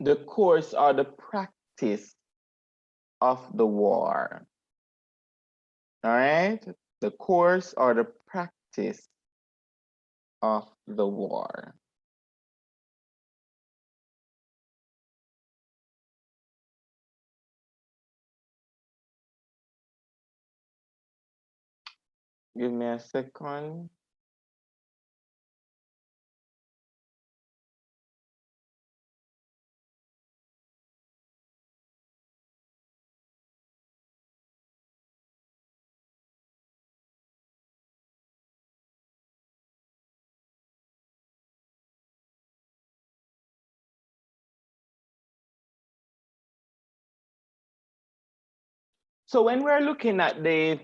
the course or the practice of the war. All right? The course or the practice of the war. Give me a second. So when we're looking at the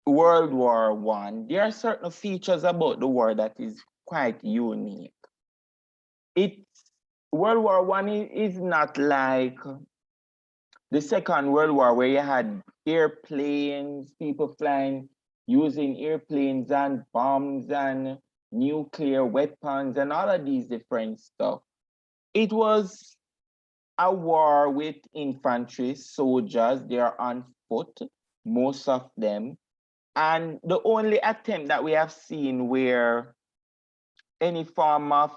World War One, there are certain features about the war that is quite unique. It's World War One is not like the Second World War where you had airplanes, people flying using airplanes and bombs and nuclear weapons and all of these different stuff. It was a war with infantry soldiers. They are on foot, most of them. And the only attempt that we have seen where any form of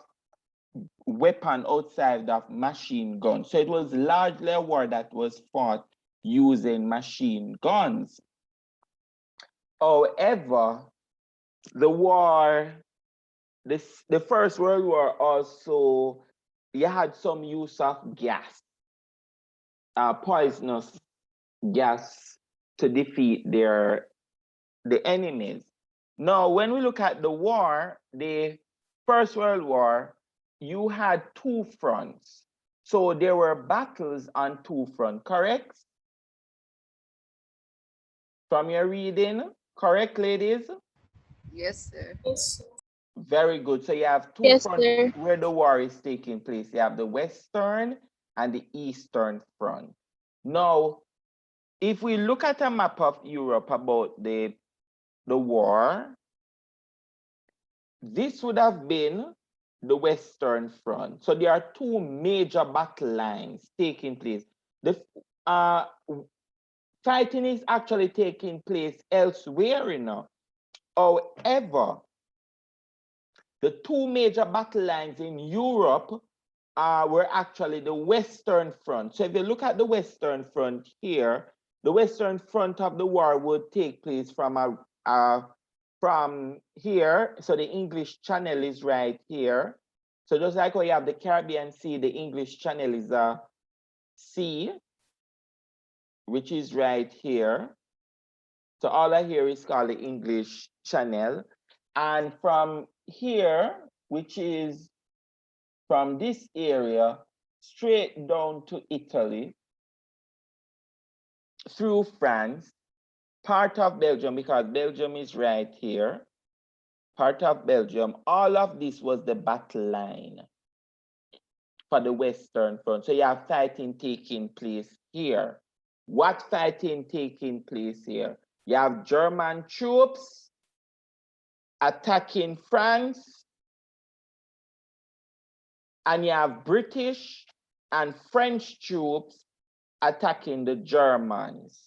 weapon outside of machine guns. So it was largely a war that was fought using machine guns. However, the war, the First World War also, you had some use of gas, poisonous gas to defeat the enemies. Now, when we look at the war, the First World War, you had two fronts. So there were battles on two fronts, correct? From your reading, correct, ladies? Yes, sir. Yes. Very good. So you have two Yes, fronts sir. where the war is taking place. You have the Western and the Eastern front. Now, if we look at a map of Europe about the war, this would have been the Western Front. So there are two major battle lines taking place. The fighting is actually taking place elsewhere, you know. However, the two major battle lines in Europe were actually the Western Front. So if you look at the Western Front here, the Western Front of the war would take place from here. So the English Channel is right here. So just like how you have the Caribbean Sea, the English Channel is a sea, which is right here. So all I hear is called the English Channel. And from here, which is from this area, straight down to Italy, through France, part of Belgium, because Belgium is right here, part of Belgium, all of this was the battle line for the Western Front. So you have fighting taking place here. What fighting taking place here? You have German troops attacking France, and you have British and French troops attacking the Germans.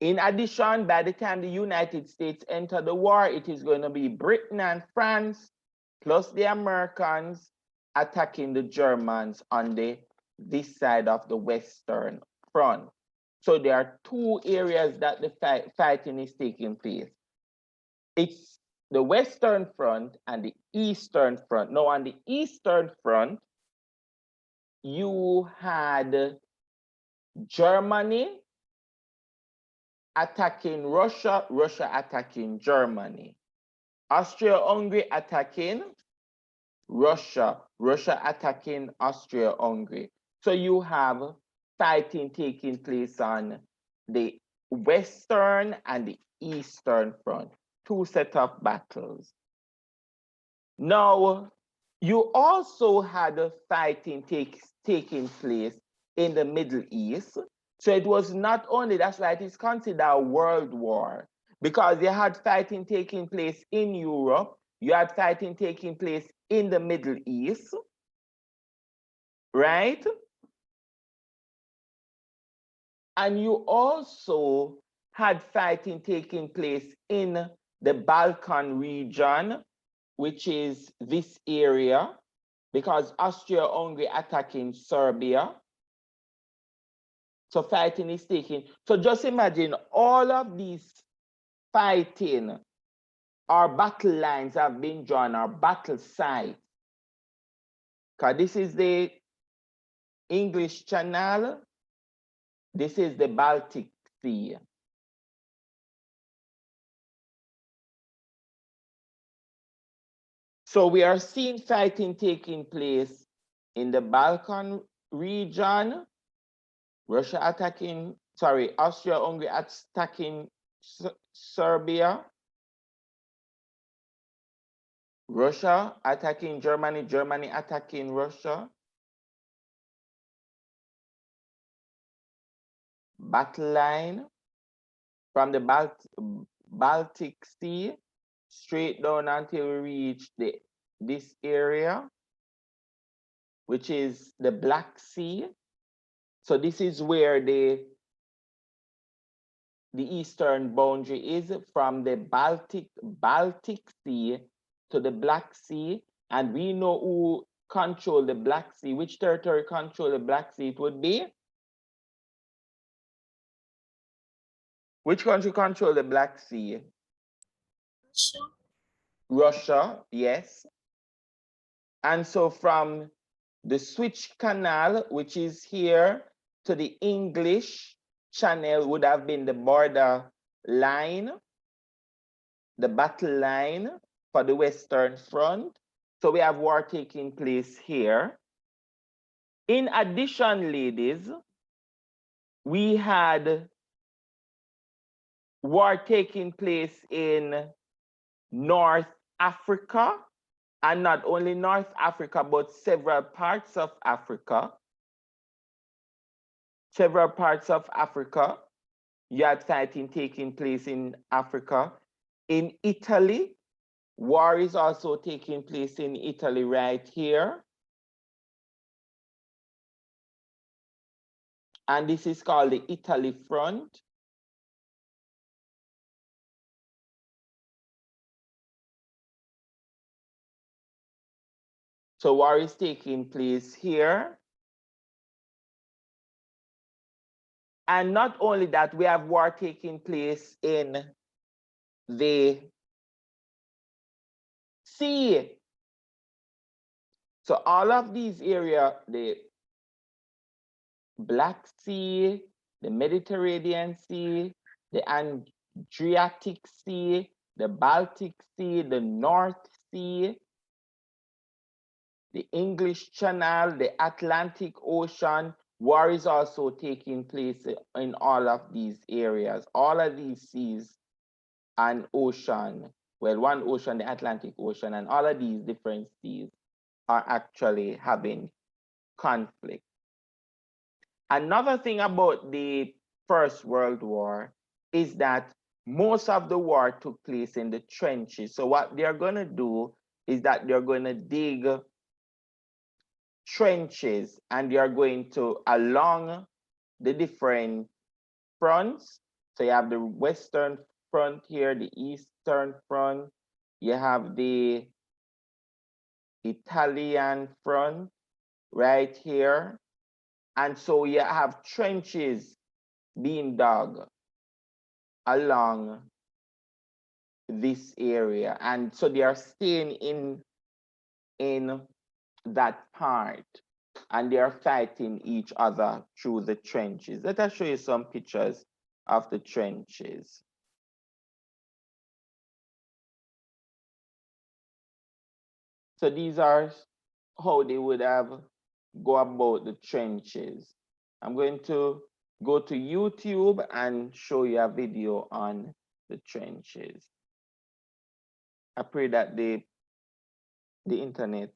In addition, by the time the United States enter the war, it is going to be Britain and France, plus the Americans attacking the Germans on this side of the Western Front. So there are two areas that the fighting is taking place. It's the Western Front and the Eastern Front. Now, on the Eastern Front, you had Germany attacking Russia, Russia attacking Germany. Austria-Hungary attacking Russia, Russia attacking Austria-Hungary. So you have fighting taking place on the Western and the Eastern Front, two set of battles. Now, you also had a fighting taking place in the Middle East. So it was not only, that's why it is considered a world war, because you had fighting taking place in Europe, you had fighting taking place in the Middle East. right? And you also had fighting taking place in the Balkan region, which is this area, because Austria-Hungary attacking Serbia. So fighting is taking. So just imagine all of these fighting or battle lines have been drawn, or battle sites. Because this is the English Channel, this is the Baltic Sea. So we are seeing fighting taking place in the Balkan region, Austria-Hungary attacking Serbia, Russia attacking Germany, Germany attacking Russia. Battle line from the Baltic Sea straight down until we reach this area, which is the Black Sea. So this is where the eastern boundary is, from the Baltic Sea to the Black Sea. And we know who control the Black Sea. Which territory control the Black Sea? It would be? Which country control the Black Sea? Russia, yes. And so from the Suez Canal, which is here, to the English Channel would have been the border line, the battle line for the Western Front. So we have war taking place here. In addition, ladies, we had war taking place in North Africa, and not only North Africa, but several parts of Africa. Several parts of Africa, you had fighting taking place in Africa. In Italy, war is also taking place in Italy right here. And this is called the Italy Front. So war is taking place here. And not only that, we have war taking place in the sea. So all of these areas, the Black Sea, the Mediterranean Sea, the Adriatic Sea, the Baltic Sea, the North Sea, the English Channel, the Atlantic Ocean. War is also taking place in all of these areas. All of these seas and ocean, well, one ocean, the Atlantic Ocean, and all of these different seas are actually having conflict. Another thing about the First World War is that most of the war took place in the trenches. So what they're going to do is that they're going to dig trenches, and they are going to along the different fronts. So you have the Western Front here, the Eastern Front, you have the Italian Front right here. And so you have trenches being dug along this area. And so they are staying in that part, and they are fighting each other through the trenches. Let us show you some pictures of the trenches. So these are how they would have go about the trenches. I'm going to go to YouTube and show you a video on the trenches. I pray that the internet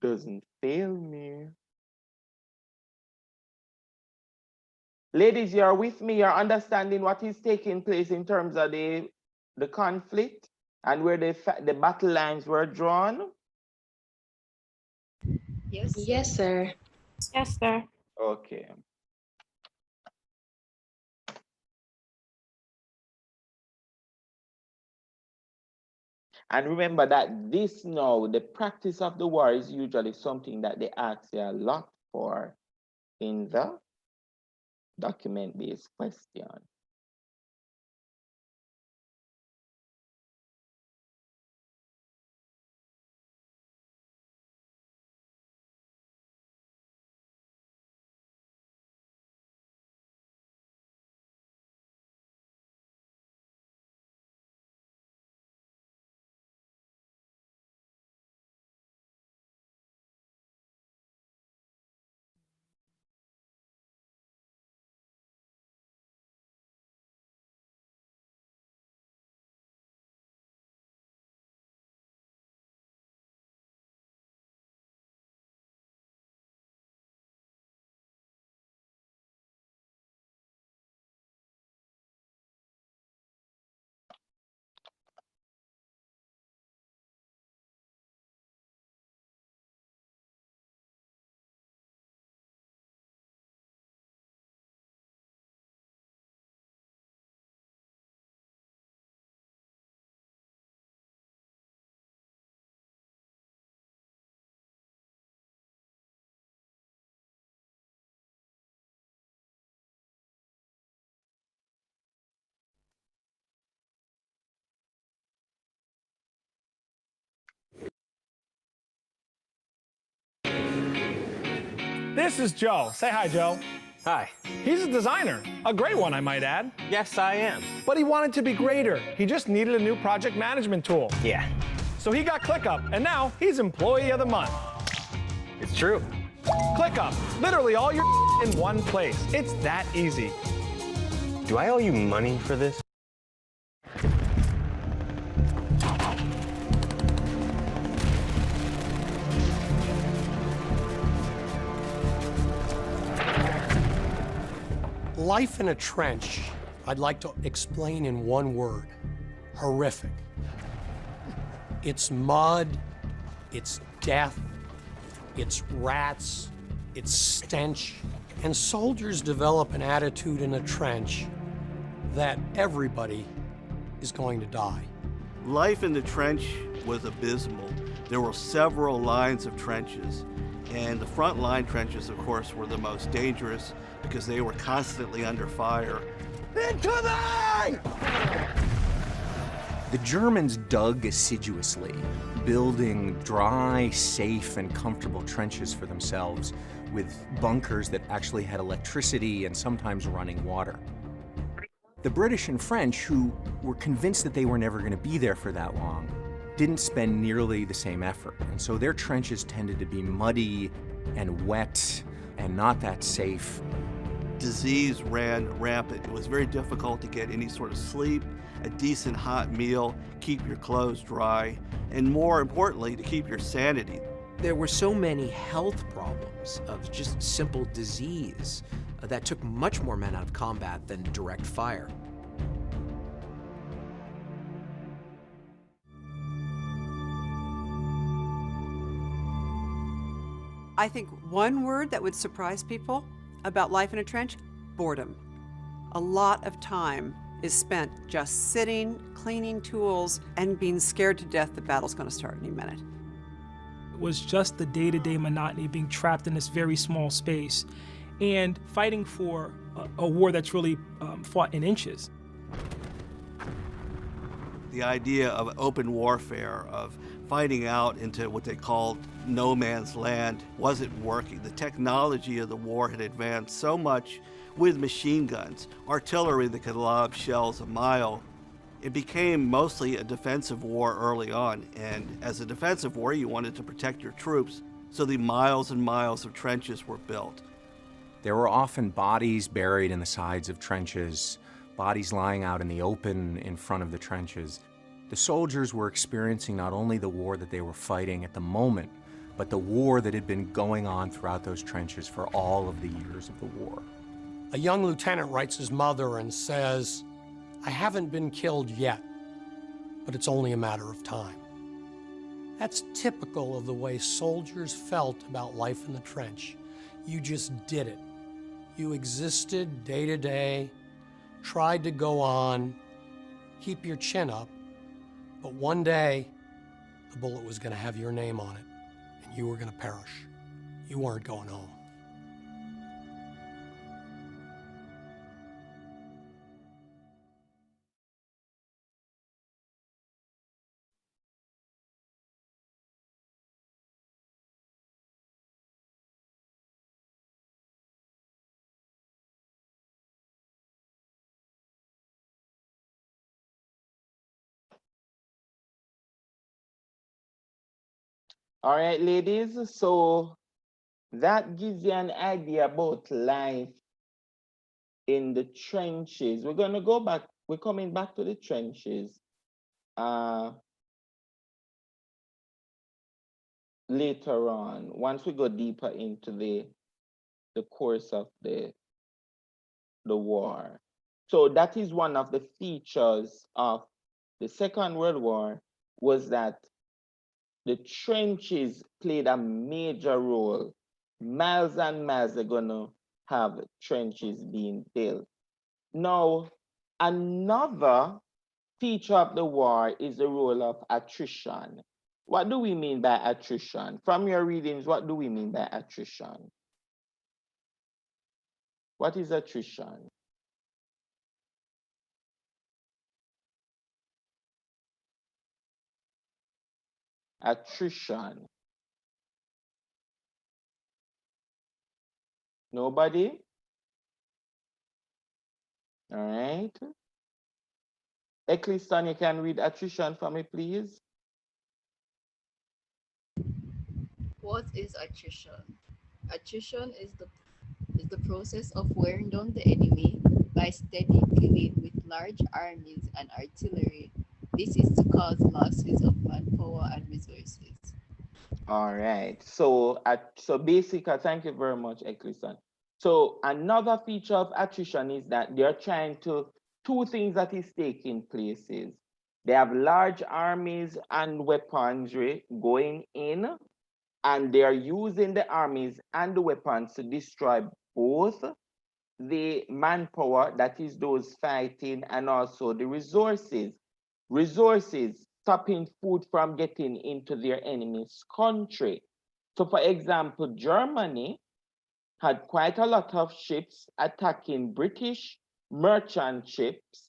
doesn't fail me. Ladies, you're with me, you're understanding what is taking place in terms of the conflict and where the battle lines were drawn. Yes, sir. Yes, sir. Okay. And remember that this now, the practice of the war is usually something that they ask you a lot for in the document-based question. This is Joe. Say hi, Joe. Hi. He's a designer, a great one, I might add. Yes, I am. But he wanted to be greater. He just needed a new project management tool. Yeah, So he got ClickUp, and now he's Employee of the Month. it's true. ClickUp, literally all your in one place. It's that easy. Do I owe you money for this? Life in a trench, I'd like to explain in one word: horrific. It's mud, it's death, it's rats, it's stench, and soldiers develop an attitude in a trench that everybody is going to die. Life in the trench was abysmal. There were several lines of trenches, and the front line trenches, of course, were the most dangerous because they were constantly under fire. Into thee! The Germans dug assiduously, building dry, safe, and comfortable trenches for themselves with bunkers that actually had electricity and sometimes running water. The British and French, who were convinced that they were never going to be there for that long, didn't spend nearly the same effort. And so their trenches tended to be muddy and wet and not that safe. Disease ran rampant. It was very difficult to get any sort of sleep, a decent hot meal, keep your clothes dry, and more importantly, to keep your sanity. There were so many health problems of just simple disease that took much more men out of combat than direct fire. I think one word that would surprise people about life in a trench: boredom. A lot of time is spent just sitting, cleaning tools, and being scared to death the battle's going to start any minute. It was just the day-to-day monotony of being trapped in this very small space and fighting for a war that's really fought in inches. The idea of open warfare, of fighting out into what they called no man's land, wasn't working. The technology of the war had advanced so much with machine guns, artillery that could lob shells a mile. It became mostly a defensive war early on, and as a defensive war, you wanted to protect your troops, so the miles and miles of trenches were built. There were often bodies buried in the sides of trenches, bodies lying out in the open in front of the trenches. The soldiers were experiencing not only the war that they were fighting at the moment, but the war that had been going on throughout those trenches for all of the years of the war. A young lieutenant writes his mother and says, "I haven't been killed yet, but it's only a matter of time." That's typical of the way soldiers felt about life in the trench. You just did it. You existed day to day, tried to go on, keep your chin up, but one day, the bullet was going to have your name on it, and you were going to perish. You weren't going home. All right, ladies. So that gives you an idea about life in the trenches. We're gonna go back. We're coming back to the trenches later on, once we go deeper into the course of the war. So that is one of the features of the Second World War, was that the trenches played a major role. Miles and miles they're gonna have trenches being built. Now, another feature of the war is the role of attrition. What do we mean by attrition? From your readings, what do we mean by attrition? What is attrition? Attrition. Nobody? All right. Eccleston, you can read attrition for me, please. What is attrition? Attrition is the process of wearing down the enemy by steady killing with large armies and artillery. This is to cause losses of manpower and resources. All right. So, basically, thank you very much, Eccleston. So another feature of attrition is that they're trying to, two things that is taking place is they have large armies and weaponry going in, and they're using the armies and the weapons to destroy both the manpower, that is those fighting, and also the resources. Resources, stopping food from getting into their enemy's country. So for example, Germany had quite a lot of ships attacking British merchant ships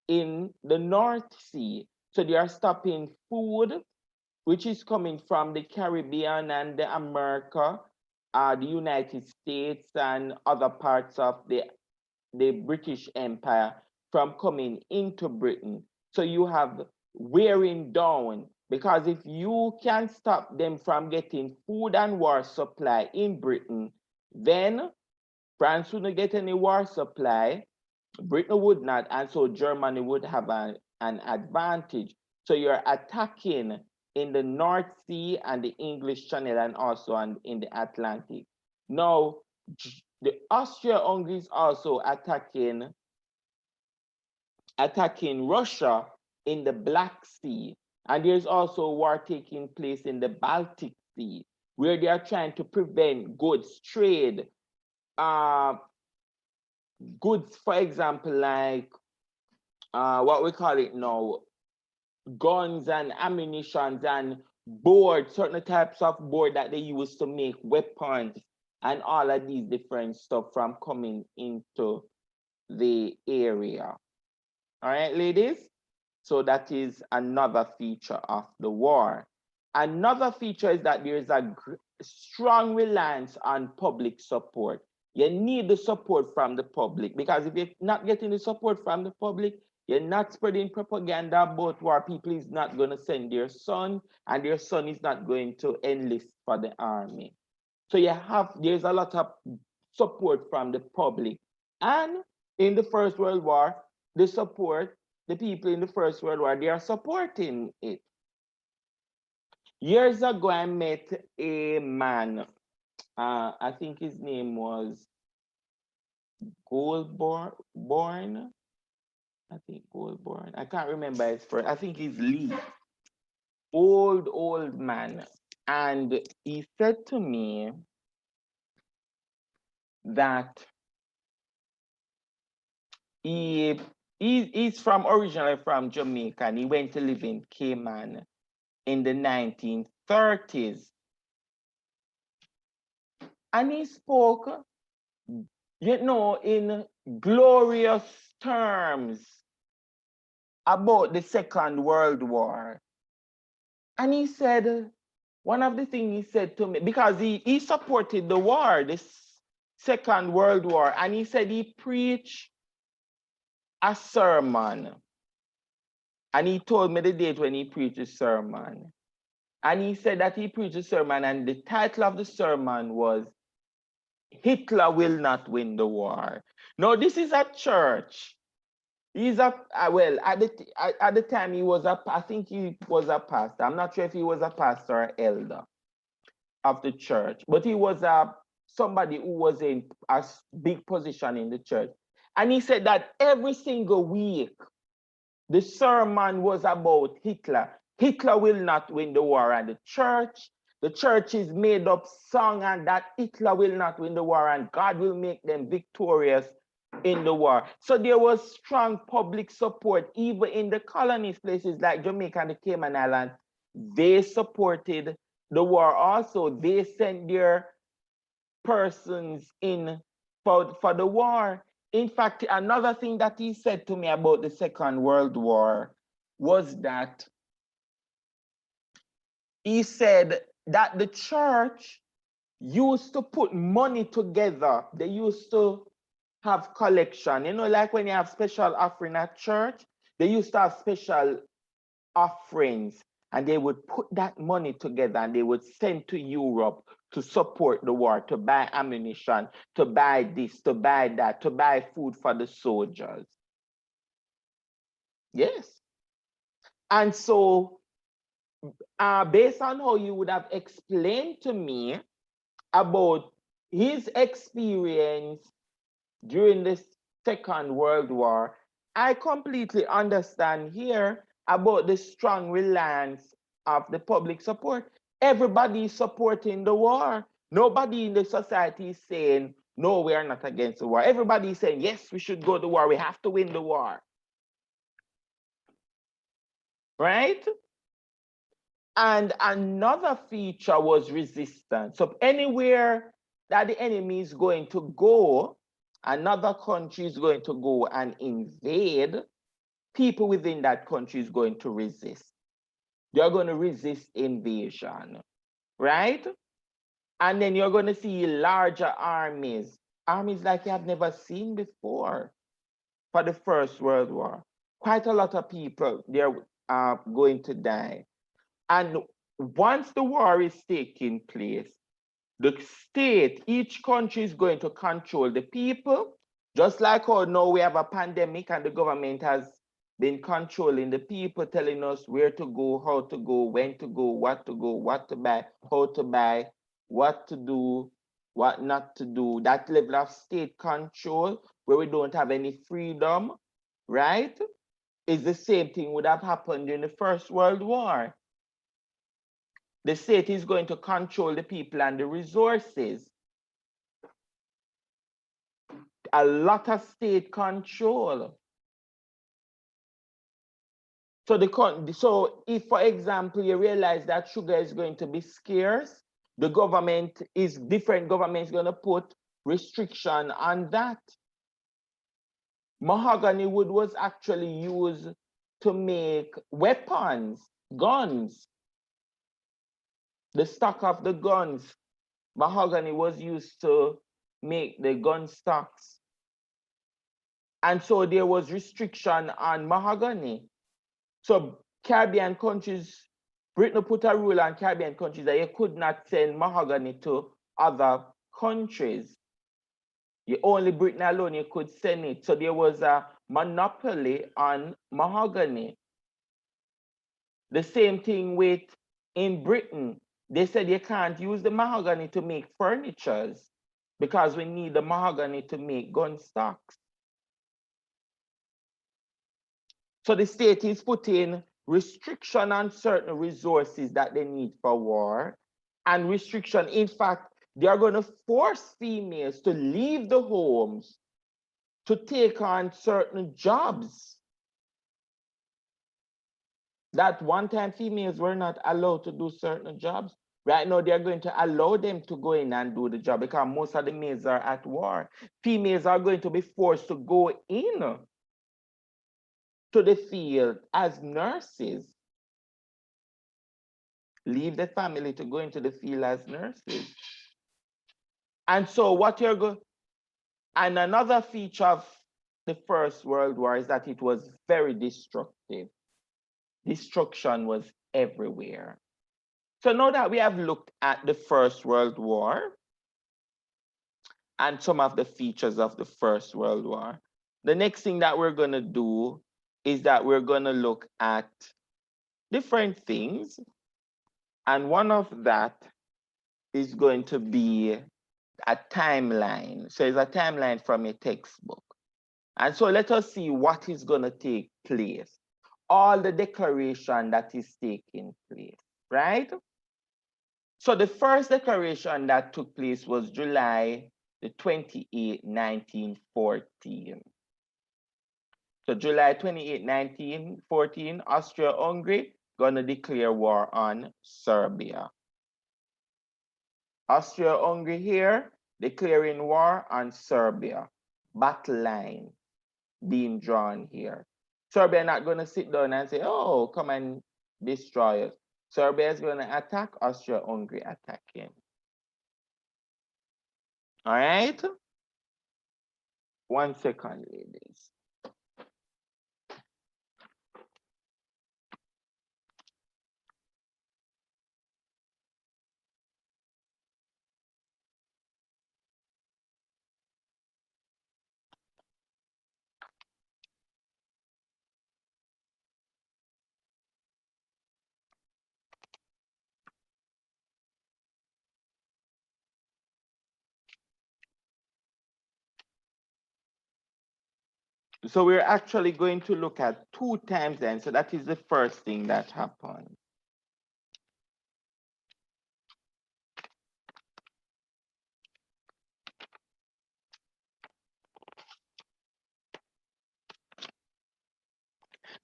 in the North Sea. So they are stopping food, which is coming from the Caribbean and the America, the United States and other parts of the British Empire from coming into Britain. So you have wearing down, because if you can stop them from getting food and war supply in Britain, then France wouldn't get any war supply, Britain would not, and so Germany would have an advantage. So you're attacking in the North Sea and the English Channel and also in the Atlantic. Now, the Austria-Hungary is also attacking Russia in the Black Sea. And there's also war taking place in the Baltic Sea, where they are trying to prevent goods trade. Goods, for example, like what we call it now, guns and ammunitions and board, certain types of board that they use to make weapons and all of these different stuff from coming into the area. All right, ladies? So that is another feature of the war. Another feature is that there is a strong reliance on public support. You need the support from the public, because if you're not getting the support from the public, you're not spreading propaganda about war. People is not going to send their son, and their son is not going to enlist for the army. So there's a lot of support from the public. And in the First World War, the people in the First World War, they are supporting it. Years ago, I met a man, I think his name was Goldborn. I think Goldborn. I can't remember his first. I think he's Lee. old man, and he said to me that he's from originally from Jamaica, and he went to live in Cayman in the 1930s. And he spoke, in glorious terms about the Second World War. And he said, one of the things he said to me, because he supported the war, this Second World War, and he said he preached a sermon. And he told me the date when he preached a sermon. And he said that he preached a sermon, and the title of the sermon was Hitler Will Not Win the War. Now, this is a church. He's well, at the time he was I think he was a pastor. I'm not sure if he was a pastor or elder of the church, but he was somebody who was in a big position in the church. And he said that every single week, the sermon was about Hitler. Hitler will not win the war. And the church is made up song, and that Hitler will not win the war, and God will make them victorious in the war. So there was strong public support, even in the colonist places like Jamaica and the Cayman Islands. They supported the war also. They sent their persons in for the war. In fact, another thing that he said to me about the Second World War was that he said that the church used to put money together. They used to have collection. Like when you have special offering at church, they used to have special offerings, and they would put that money together and they would send to Europe to support the war, to buy ammunition, to buy this, to buy that, to buy food for the soldiers. Yes. And so, based on how you would have explained to me about his experience during the Second World War, I completely understand here about the strong reliance of the public support. Everybody is supporting the war. Nobody in the society is saying, no, we are not against the war. Everybody is saying, yes, we should go to war. We have to win the war. Right? And another feature was resistance. So anywhere that the enemy is going to go, another country is going to go and invade, people within that country is going to resist. They're going to resist invasion, right? And then you're going to see larger armies like you have never seen before for the First World War. Quite a lot of people, they're going to die. And once the war is taking place, the state, each country is going to control the people, just like how now we have a pandemic and the government has been controlling the people, telling us where to go, how to go, when to go, what to buy, how to buy, what to do, what not to do. That level of state control where we don't have any freedom, right? Is the same thing would have happened in the First World War. The state is going to control the people and the resources. A lot of state control. So if, for example, you realize that sugar is going to be scarce, different governments going to put restriction on that. Mahogany wood was actually used to make weapons, guns. The stock of the guns, mahogany was used to make the gun stocks. And so there was restriction on mahogany. So Caribbean countries, Britain put a rule on Caribbean countries that you could not send mahogany to other countries. Only Britain alone you could send it. So there was a monopoly on mahogany. The same thing in Britain. They said you can't use the mahogany to make furnitures because we need the mahogany to make gun stocks. So the state is putting restriction on certain resources that they need for war, and restriction, in fact, they are going to force females to leave the homes to take on certain jobs that one time females were not allowed to do certain jobs. Right now, they're going to allow them to go in and do the job because most of the males are at war. Females are going to be forced to go in to the field as nurses. Leave the family to go into the field as nurses. And so what you're going, and another feature of the First World War is that it was very destructive. Destruction was everywhere. So now that we have looked at the First World War and some of the features of the First World War, the next thing that we're going to do is that we're going to look at different things. And one of that is going to be a timeline. So it's a timeline from a textbook. And so let us see what is going to take place. All the declaration that is taking place, right? So the first declaration that took place was July the 28th, 1914. So July 28, 1914, Austria-Hungary gonna declare war on Serbia. Austria-Hungary here declaring war on Serbia. Battle line being drawn here. Serbia not gonna sit down and say, oh, come and destroy us. Serbia is gonna attack, Austria-Hungary attacking. All right? 1 second, ladies. So we're actually going to look at 2 times then. So that is the first thing that happened.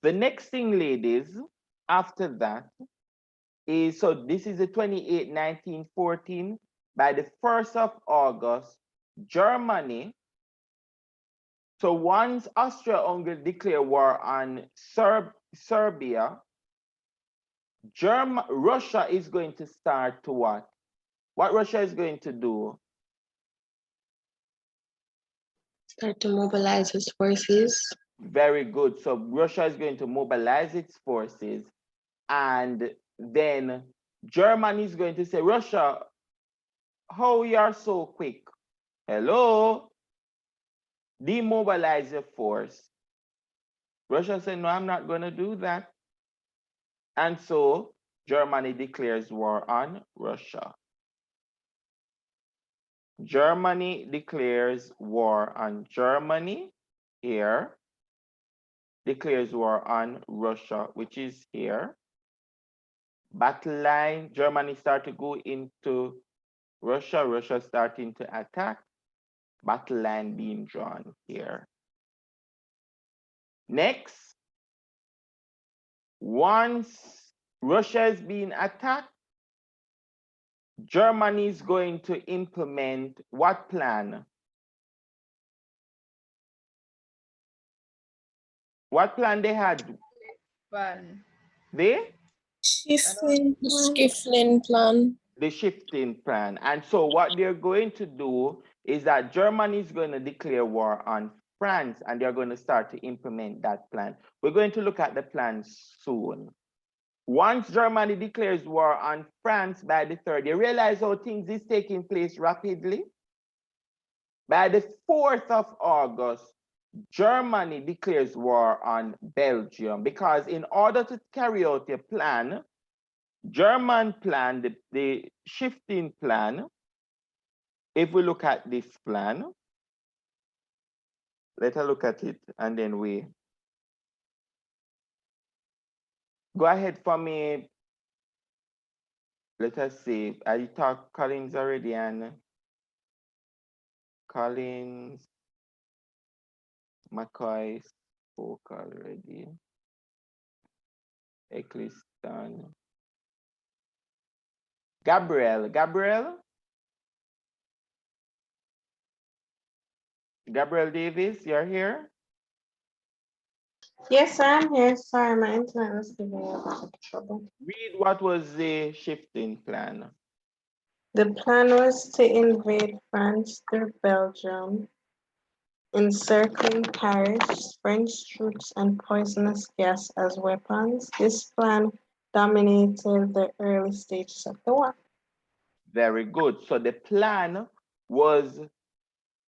The next thing, ladies, after that is, so this is the 28th, 1914. By the 1st of August, Germany, so once Austria-Hungary declare war on Serbia, Russia is going to start to what? What Russia is going to do? Start to mobilize its forces. Very good. So Russia is going to mobilize its forces, and then Germany is going to say, Russia, how you are so quick? Hello? Demobilize your force. Russia said, no, I'm not going to do that. And so Germany declares war on Russia. Germany declares war on Germany here, declares war on Russia, which is here. Battle line, Germany start to go into Russia, Russia starting to attack. Battle line being drawn here. Next, once Russia is being attacked, Germany is going to implement what plan? What plan they had? Plan. They? Shifting plan. The shifting plan. And so what they're going to do is that Germany is going to declare war on France, and they're going to start to implement that plan. We're going to look at the plan soon. Once Germany declares war on France by the 3rd, you realize how things is taking place rapidly? By the 4th of August, Germany declares war on Belgium, because in order to carry out their plan, German plan, the shifting plan, if we look at this plan, let us look at it and then Go ahead for me. Let us see. I talked Collins already, and Collins, McCoy spoke already. Eccleston. Gabriel. Gabriel Davis, you're here? Yes, I'm here. Sorry, my internet was giving me a bit of trouble. Read what was the shifting plan. The plan was to invade France through Belgium, encircling Paris, French troops and poisonous gas as weapons. This plan dominated the early stages of the war. Very good. So the plan was,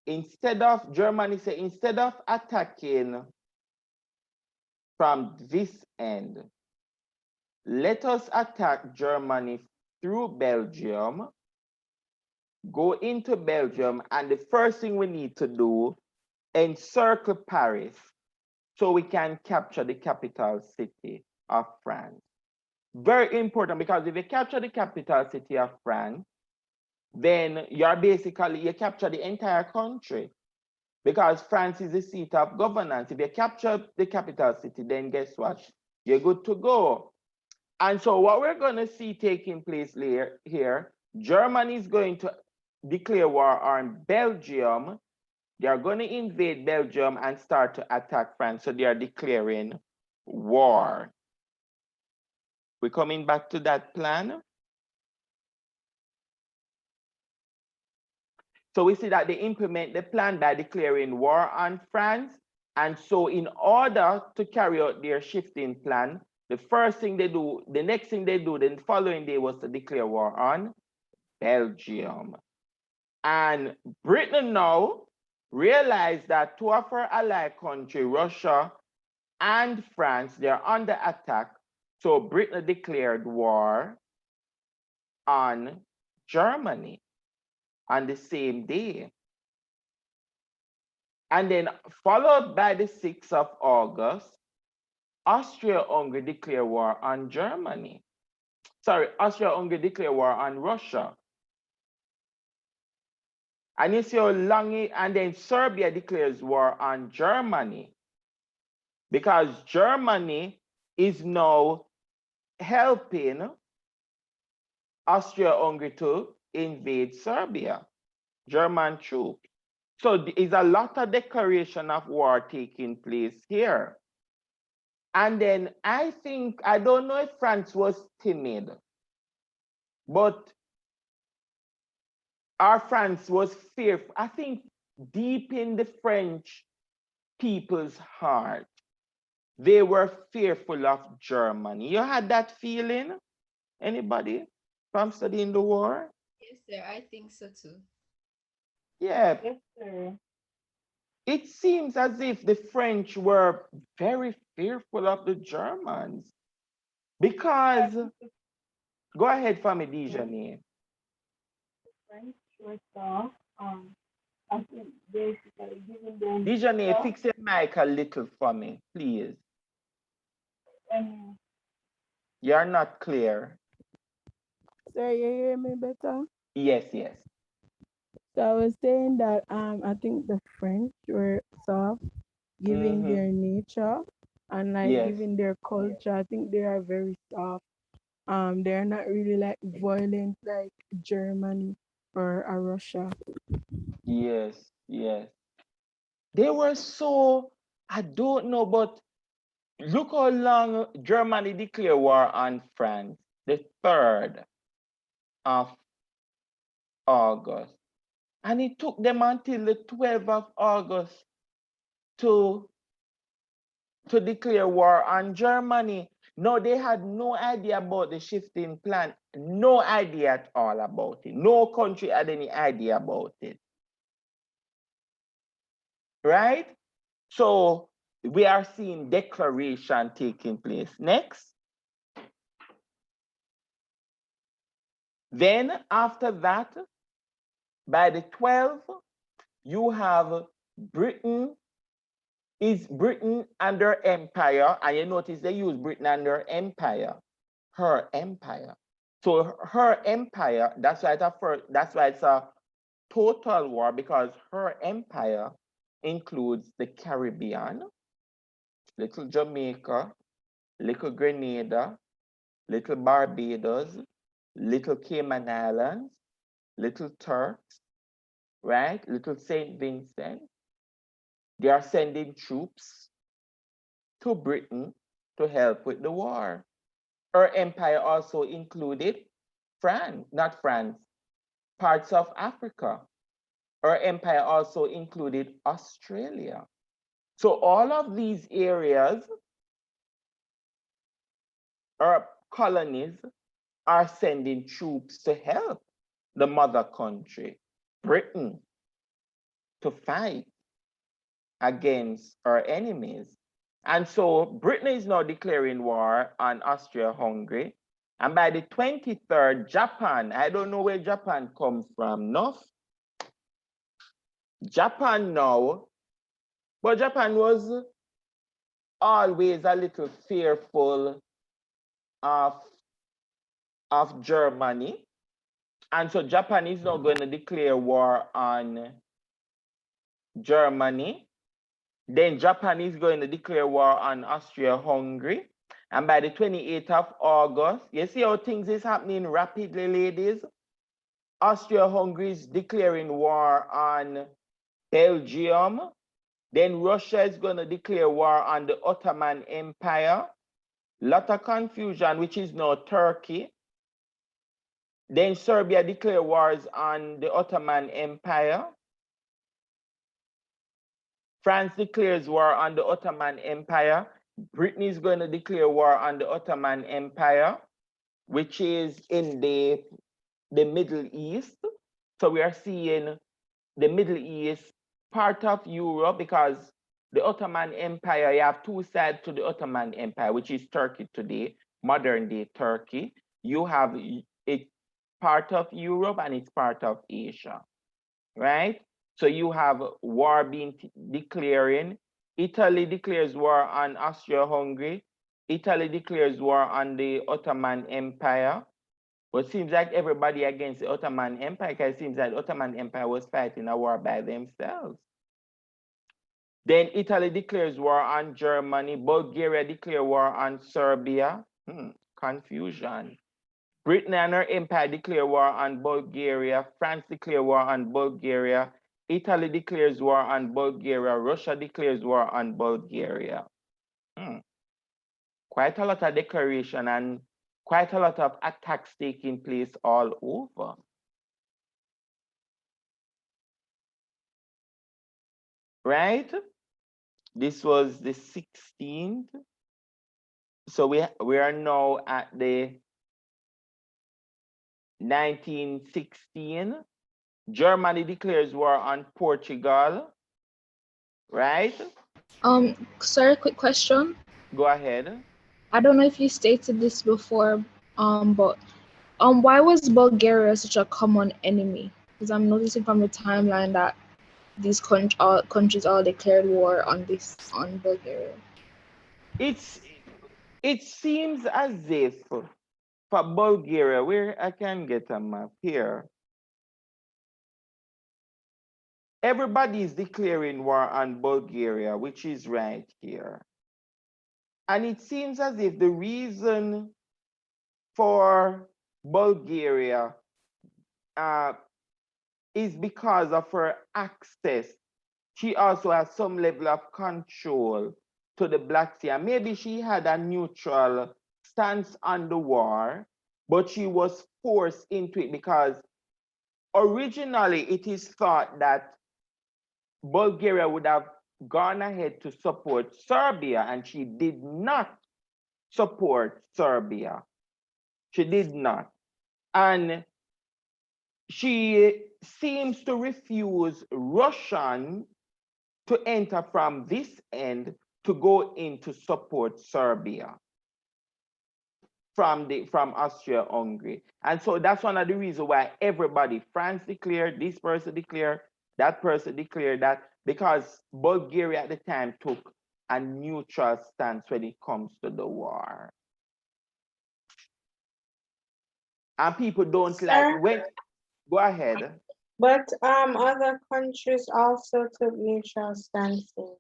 Germany said, instead of attacking from this end, let us attack Germany through Belgium, go into Belgium, and the first thing we need to do, encircle Paris so we can capture the capital city of France. Very important, because if you capture the capital city of France, then you capture the entire country, because France is the seat of governance. If you capture the capital city, then guess what? You're good to go. And so what we're going to see taking place here, Germany is going to declare war on Belgium. They are going to invade Belgium and start to attack France. So they are declaring war. We're coming back to that plan. So we see that they implement the plan by declaring war on France. And so in order to carry out their shifting plan, the first thing they do, the next thing they do, the following day was to declare war on Belgium. And Britain now realized that two of her allied countries, Russia and France, they're under attack. So Britain declared war on Germany on the same day. And then followed by the 6th of August, Austria-Hungary declared war on Germany. Sorry, Austria-Hungary declared war on Russia. And you see how long and then Serbia declares war on Germany, because Germany is now helping Austria-Hungary to invade Serbia, German troops. So there is a lot of declaration of war taking place here. And then I don't know if France was timid, but our France was fearful. I think deep in the French people's heart, they were fearful of Germany. You had that feeling? Anybody from studying the war? Yes, sir. I think so too. Yeah. Yes, sir. It seems as if the French were very fearful of the Germans, because, go ahead for me, Dijane. French were I think basically giving them. Dijane, fix your mic a little for me, please. You're not clear. Sir, you hear me better? Yes. So I was saying that I think the French were soft, giving their nature and giving their culture. I think they are very soft. They're not really like violent like Germany or Russia. Yes. They were so, I don't know, but look how long Germany declared war on France, the 3rd of August. And it took them until the 12th of August to declare war on Germany. No, they had no idea about the shifting plan. No idea at all about it. No country had any idea about it. Right? So we are seeing declaration taking place. Next. Then after that, by the 12th, you have Britain is Britain and her empire, and you notice they use Britain and her empire, her empire. So her empire, that's why it's a total war, because her empire includes the Caribbean, little Jamaica, little Grenada, little Barbados, little Cayman Islands, little Turks, right? Little St. Vincent. They are sending troops to Britain to help with the war. Her empire also included France, not France, parts of Africa. Her empire also included Australia. So all of these areas, her colonies, are sending troops to help the mother country, Britain, to fight against our enemies. And so Britain is now declaring war on Austria-Hungary. And by the 23rd, Japan, I don't know where Japan comes from, no? Japan now, but Japan was always a little fearful of Germany. And so Japan is now going to declare war on Germany. Then Japan is going to declare war on Austria-Hungary. And by the 28th of August, you see how things is happening rapidly, ladies? Austria-Hungary is declaring war on Belgium. Then Russia is going to declare war on the Ottoman Empire. Lot of confusion, which is now Turkey. Then Serbia declare wars on the Ottoman Empire. France declares war on the Ottoman Empire. Britain is going to declare war on the Ottoman Empire, which is in the Middle East. So we are seeing the Middle East, part of Europe, because the Ottoman Empire, you have two sides to the Ottoman Empire, which is Turkey today, modern day Turkey. You have it part of Europe and it's part of Asia, right? So you have war being declaring. Italy declares war on Austria-Hungary. Italy declares war on the Ottoman Empire. But it seems like everybody against the Ottoman Empire, because it seems like the Ottoman Empire was fighting a war by themselves. Then Italy declares war on Germany. Bulgaria declares war on Serbia. Confusion. Britain and her empire declare war on Bulgaria. France declares war on Bulgaria. Italy declares war on Bulgaria. Russia declares war on Bulgaria. Quite a lot of declaration and quite a lot of attacks taking place all over. Right? This was the 16th. So we are now at the 1916. Germany declares war on Portugal, right? Sorry, quick question. Go ahead. I don't know if you stated this before, but why was Bulgaria such a common enemy? Because I'm noticing from the timeline that these countries all declared war on Bulgaria. It seems as if for Bulgaria, where I can get a map here, everybody is declaring war on Bulgaria, which is right here. And it seems as if the reason for Bulgaria is because of her access. She also has some level of control to the Black Sea. And maybe she had a neutral stance on the war, but she was forced into it because originally it is thought that Bulgaria would have gone ahead to support Serbia, and she did not support Serbia. She did not. And she seems to refuse Russian to enter from this end to go in to support Serbia from Austria-Hungary. And so that's one of the reasons why everybody, France declared, this person declared, that person declared that, because Bulgaria at the time took a neutral stance when it comes to the war. And people don't like Sir? when, go ahead. But other countries also took neutral stances.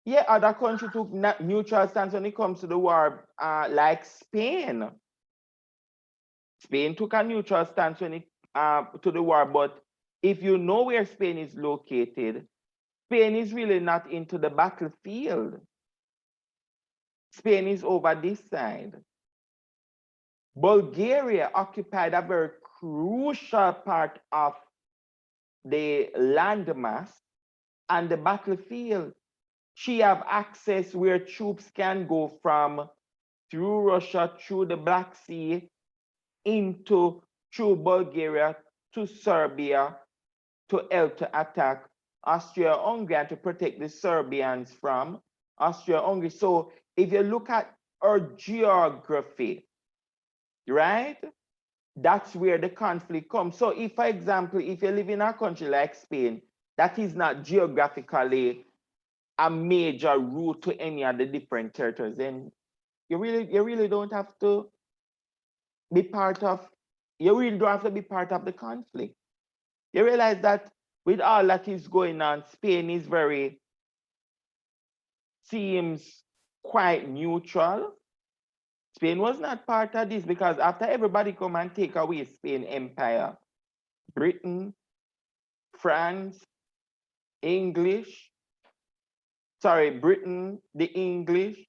Yeah, other countries took neutral stance when it comes to the war, like Spain. Spain took a neutral stance when it to the war, but if you know where Spain is located, Spain is really not into the battlefield. Spain is over this side. Bulgaria occupied a very crucial part of the landmass and the battlefield. She have access where troops can go from through Russia, through the Black Sea, through Bulgaria to Serbia to help to attack Austria-Hungary and to protect the Serbians from Austria-Hungary. So if you look at our geography, right, that's where the conflict comes. So if, for example, if you live in a country like Spain, that is not geographically a major route to any of the different territories, then you really don't have to be part of, you really don't have to be part of the conflict. You realize that with all that is going on, Spain is seems quite neutral. Spain was not part of this because after everybody come and take away Spain empire, Britain, France, Britain, the English,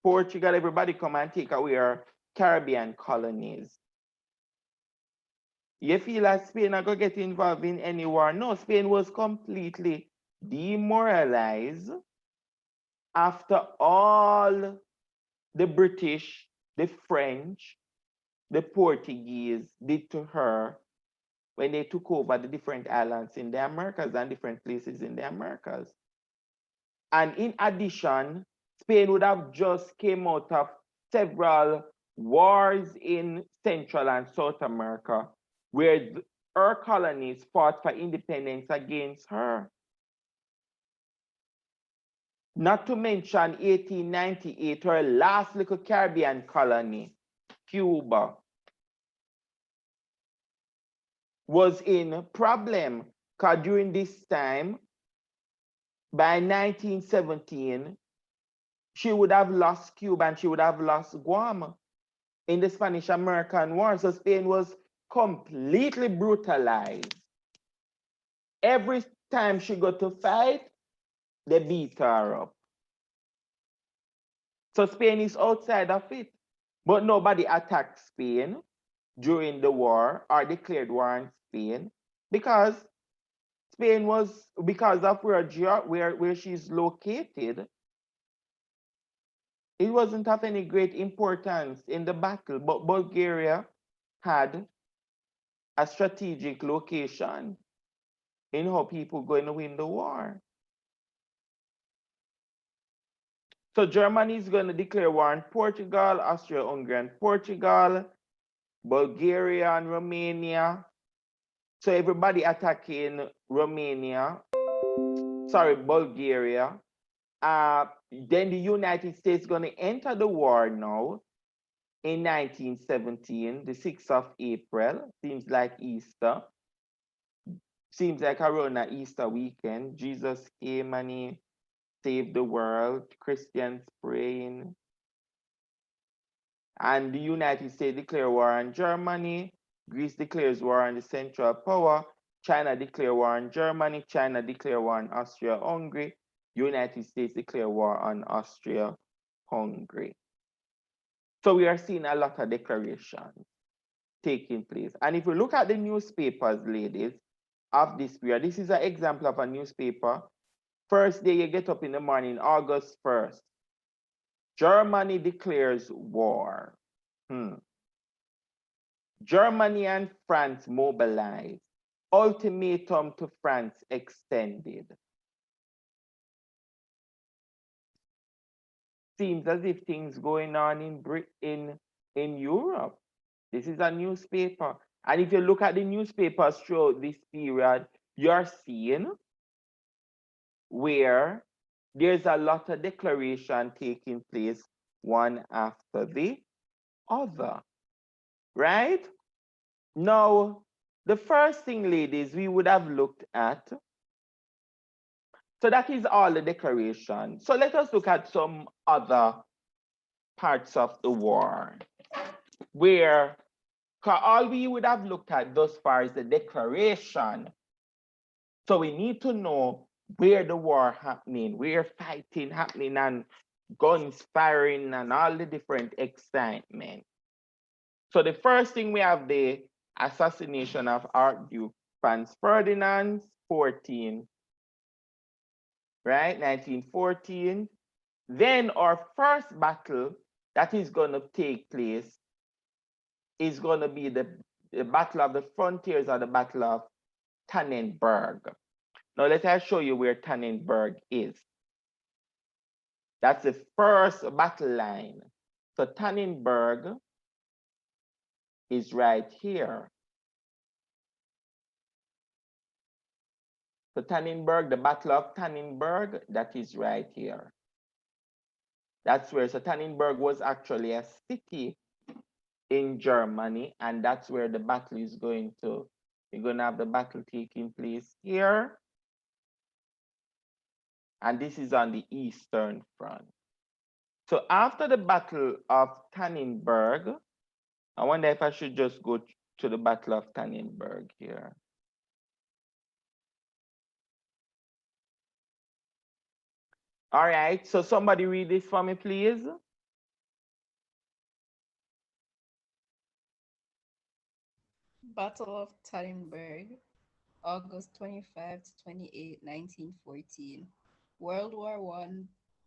Portugal, everybody come and take away our Caribbean colonies. You feel like Spain are going to get involved in any war? No, Spain was completely demoralized after all the British, the French, the Portuguese did to her when they took over the different islands in the Americas and different places in the Americas. And in addition, Spain would have just came out of several wars in Central and South America where her colonies fought for independence against her. Not to mention 1898, her last little Caribbean colony, Cuba, was in problem because during this time, by 1917, she would have lost Cuba and she would have lost Guam in the Spanish-American War. So Spain was completely brutalized. Every time she got to fight, they beat her up. So Spain is outside of it. But nobody attacked Spain during the war or declared war on Spain because Spain was, because of where she's located, it wasn't of any great importance in the battle. But Bulgaria had a strategic location in how people going to win the war. So Germany is going to declare war on Portugal, Austria-Hungary and Portugal, Bulgaria and Romania. So everybody attacking Bulgaria. Then the United States going to enter the war now in 1917, the 6th of April. Seems like Easter. Seems like around Easter weekend. Jesus came and he saved the world. Christians praying. And the United States declare war on Germany. Greece declares war on the Central Power. China declare war on Germany. China declare war on Austria-Hungary. United States declare war on Austria-Hungary. So we are seeing a lot of declarations taking place. And if we look at the newspapers, ladies, of this period, this is an example of a newspaper. First day you get up in the morning, August 1st. Germany declares war. Germany and France mobilize. Ultimatum to France extended. Seems as if things going on in Europe. This is a newspaper. And if you look at the newspapers throughout this period, you're seeing where there's a lot of declaration taking place one after the other, right? Now, the first thing, ladies, we would have looked at, so that is all the declaration. So let us look at some other parts of the war where all we would have looked at thus far is the declaration. So we need to know where the war happening, where fighting happening and guns firing and all the different excitement. So the first thing we have the assassination of Archduke Franz Ferdinand, 14, right, 1914. Then our first battle that is going to take place is going to be the Battle of the Frontiers or the Battle of Tannenberg. Now let us show you where Tannenberg is. That's the first battle line. So Tannenberg is right here. So Tannenberg, the Battle of Tannenberg, that is right here. That's where, so Tannenberg was actually a city in Germany, and that's where the battle is going to, you're going to have the battle taking place here. And this is on the Eastern Front. So after the Battle of Tannenberg, I wonder if I should just go to the Battle of Tannenberg here. All right, so somebody read this for me, please. Battle of Tannenberg, August 25 to 28, 1914. World War I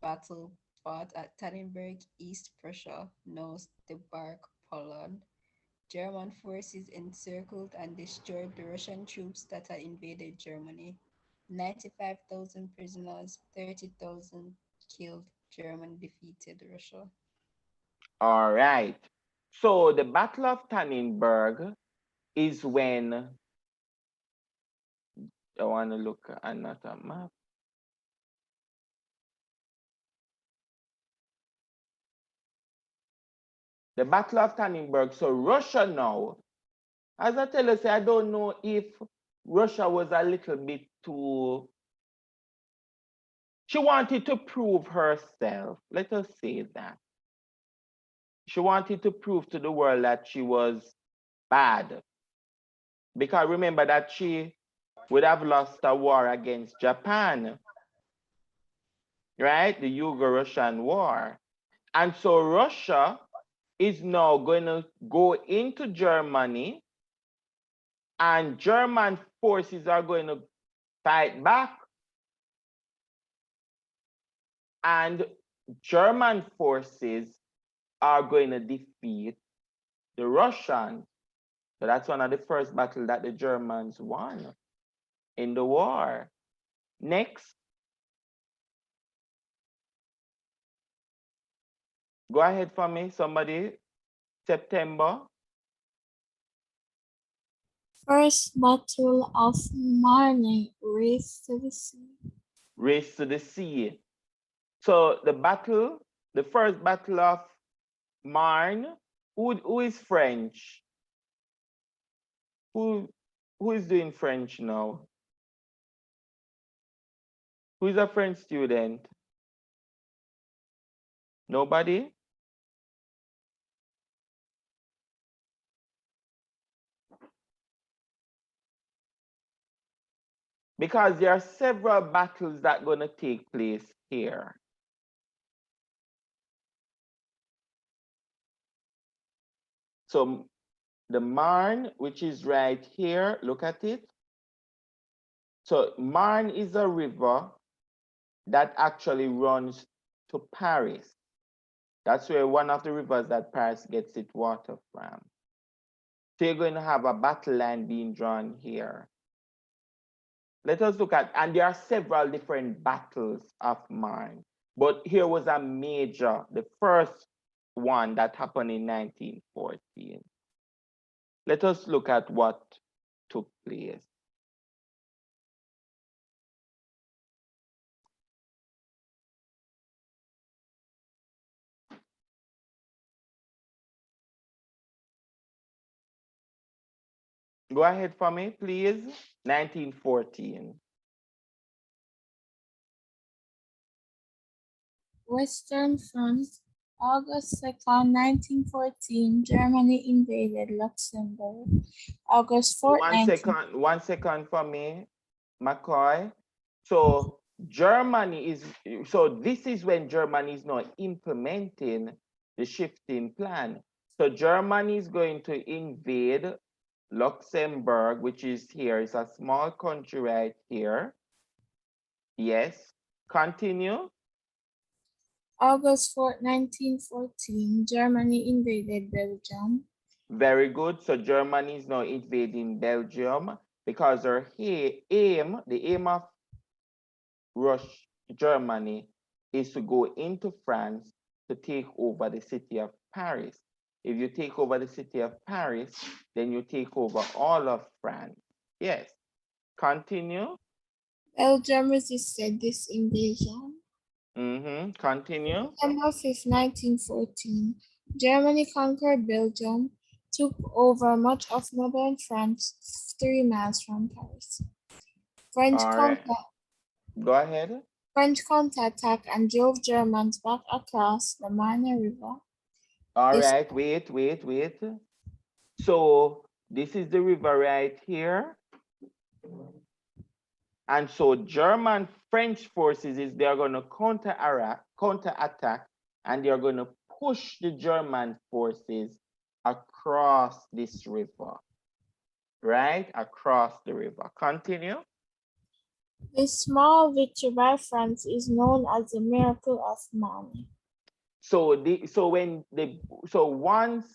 battle fought at Tannenberg, East Prussia, now Steiermark, Poland. German forces encircled and destroyed the Russian troops that had invaded Germany. 95,000 prisoners, 30,000 killed. Germany defeated Russia. All right. So the Battle of Tannenberg is when, I want to look at another map. The Battle of Tannenberg. So Russia now, as I tell you, I don't know if Russia was a little bit too, she wanted to prove herself. Let us say that. She wanted to prove to the world that she was bad. Because remember that she would have lost a war against Japan, right? The Yugo-Russian War. And so Russia is now going to go into Germany, and German forces are going to fight back. And German forces are going to defeat the Russians. So that's one of the first battles that the Germans won in the war. Next. Go ahead for me, somebody. September. First Battle of Marne, Race to the Sea. Race to the Sea. So the battle, the first Battle of Marne, who is French? Who is doing French now? Who is a French student? Nobody? Because there are several battles that are going to take place here. So the Marne, which is right here, look at it. So Marne is a river that actually runs to Paris. That's where one of the rivers that Paris gets its water from. So you're going to have a battle line being drawn here. Let us look at, and there are several different battles of Marne, but here was a major, the first one that happened in 1914. Let us look at what took place. Go ahead for me, please. 1914. Western Front, August 2nd, 1914, Germany invaded Luxembourg. August 4th, One second for me, McCoy. So Germany is, so this is when Germany is now implementing the shifting plan. So Germany is going to invade Luxembourg, which is here. It's a small country right here. Yes, continue. August 4th, 1914, Germany invaded Belgium. Very good. So Germany is now invading Belgium because their aim, the aim of Germany is to go into France to take over the city of Paris. If you take over the city of Paris, then you take over all of France. Yes. Continue. Belgium resisted this invasion. Continue. September 5th, 1914, Germany conquered Belgium, took over much of northern France, 3 miles from Paris. French All right. Go ahead. French counterattacked and drove Germans back across the Marne River. All right, wait. So this is the river right here. And so German French forces they're going to counterattack, and they're going to push the German forces across this river, right? Across the river. Continue. This small victory by France is known as the Miracle of Marne. Once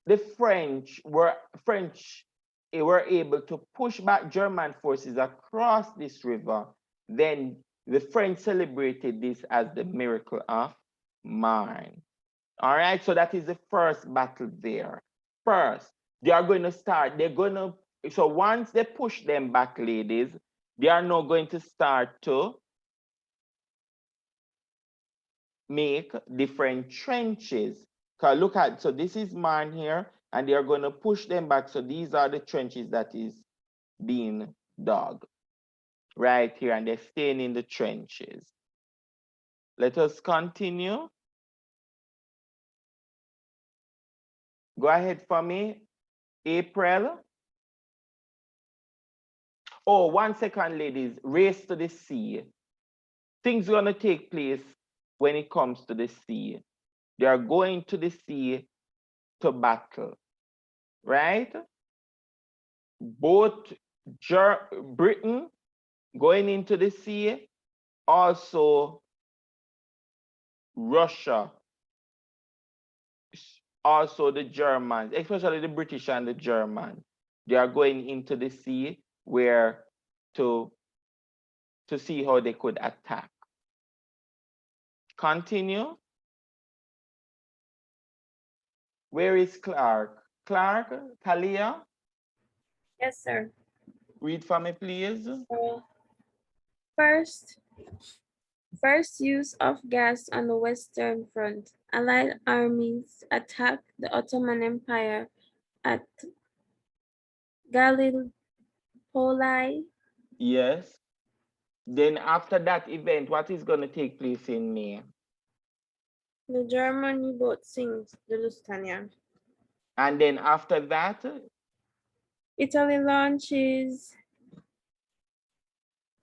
the French were able to push back German forces across this river, then the French celebrated this as the Miracle of Marne. All right, so that is the first battle there. First, they are going to start, so once they push them back, ladies, they are now going to start to make different trenches. Look at, so this is Marne here, and they are going to push them back. So these are the trenches that is being dug right here, and they're staying in the trenches. Let us continue. Go ahead for me, April. Oh, 1 second, ladies. Race to the sea. Things are going to take place when it comes to the sea. They are going to the sea to battle, right? Both Britain going into the sea, also Russia, also the Germans, especially the British and the Germans. They are going into the sea where to see how they could attack. Continue. Where is Clark? Clark, Talia? Yes, sir. Read for me, please. First use of gas on the Western Front. Allied armies attacked the Ottoman Empire at Gallipoli. Yes. Then after that event, what is going to take place in May? The German U-boat sinks the Lusitania. And then after that? Italy launches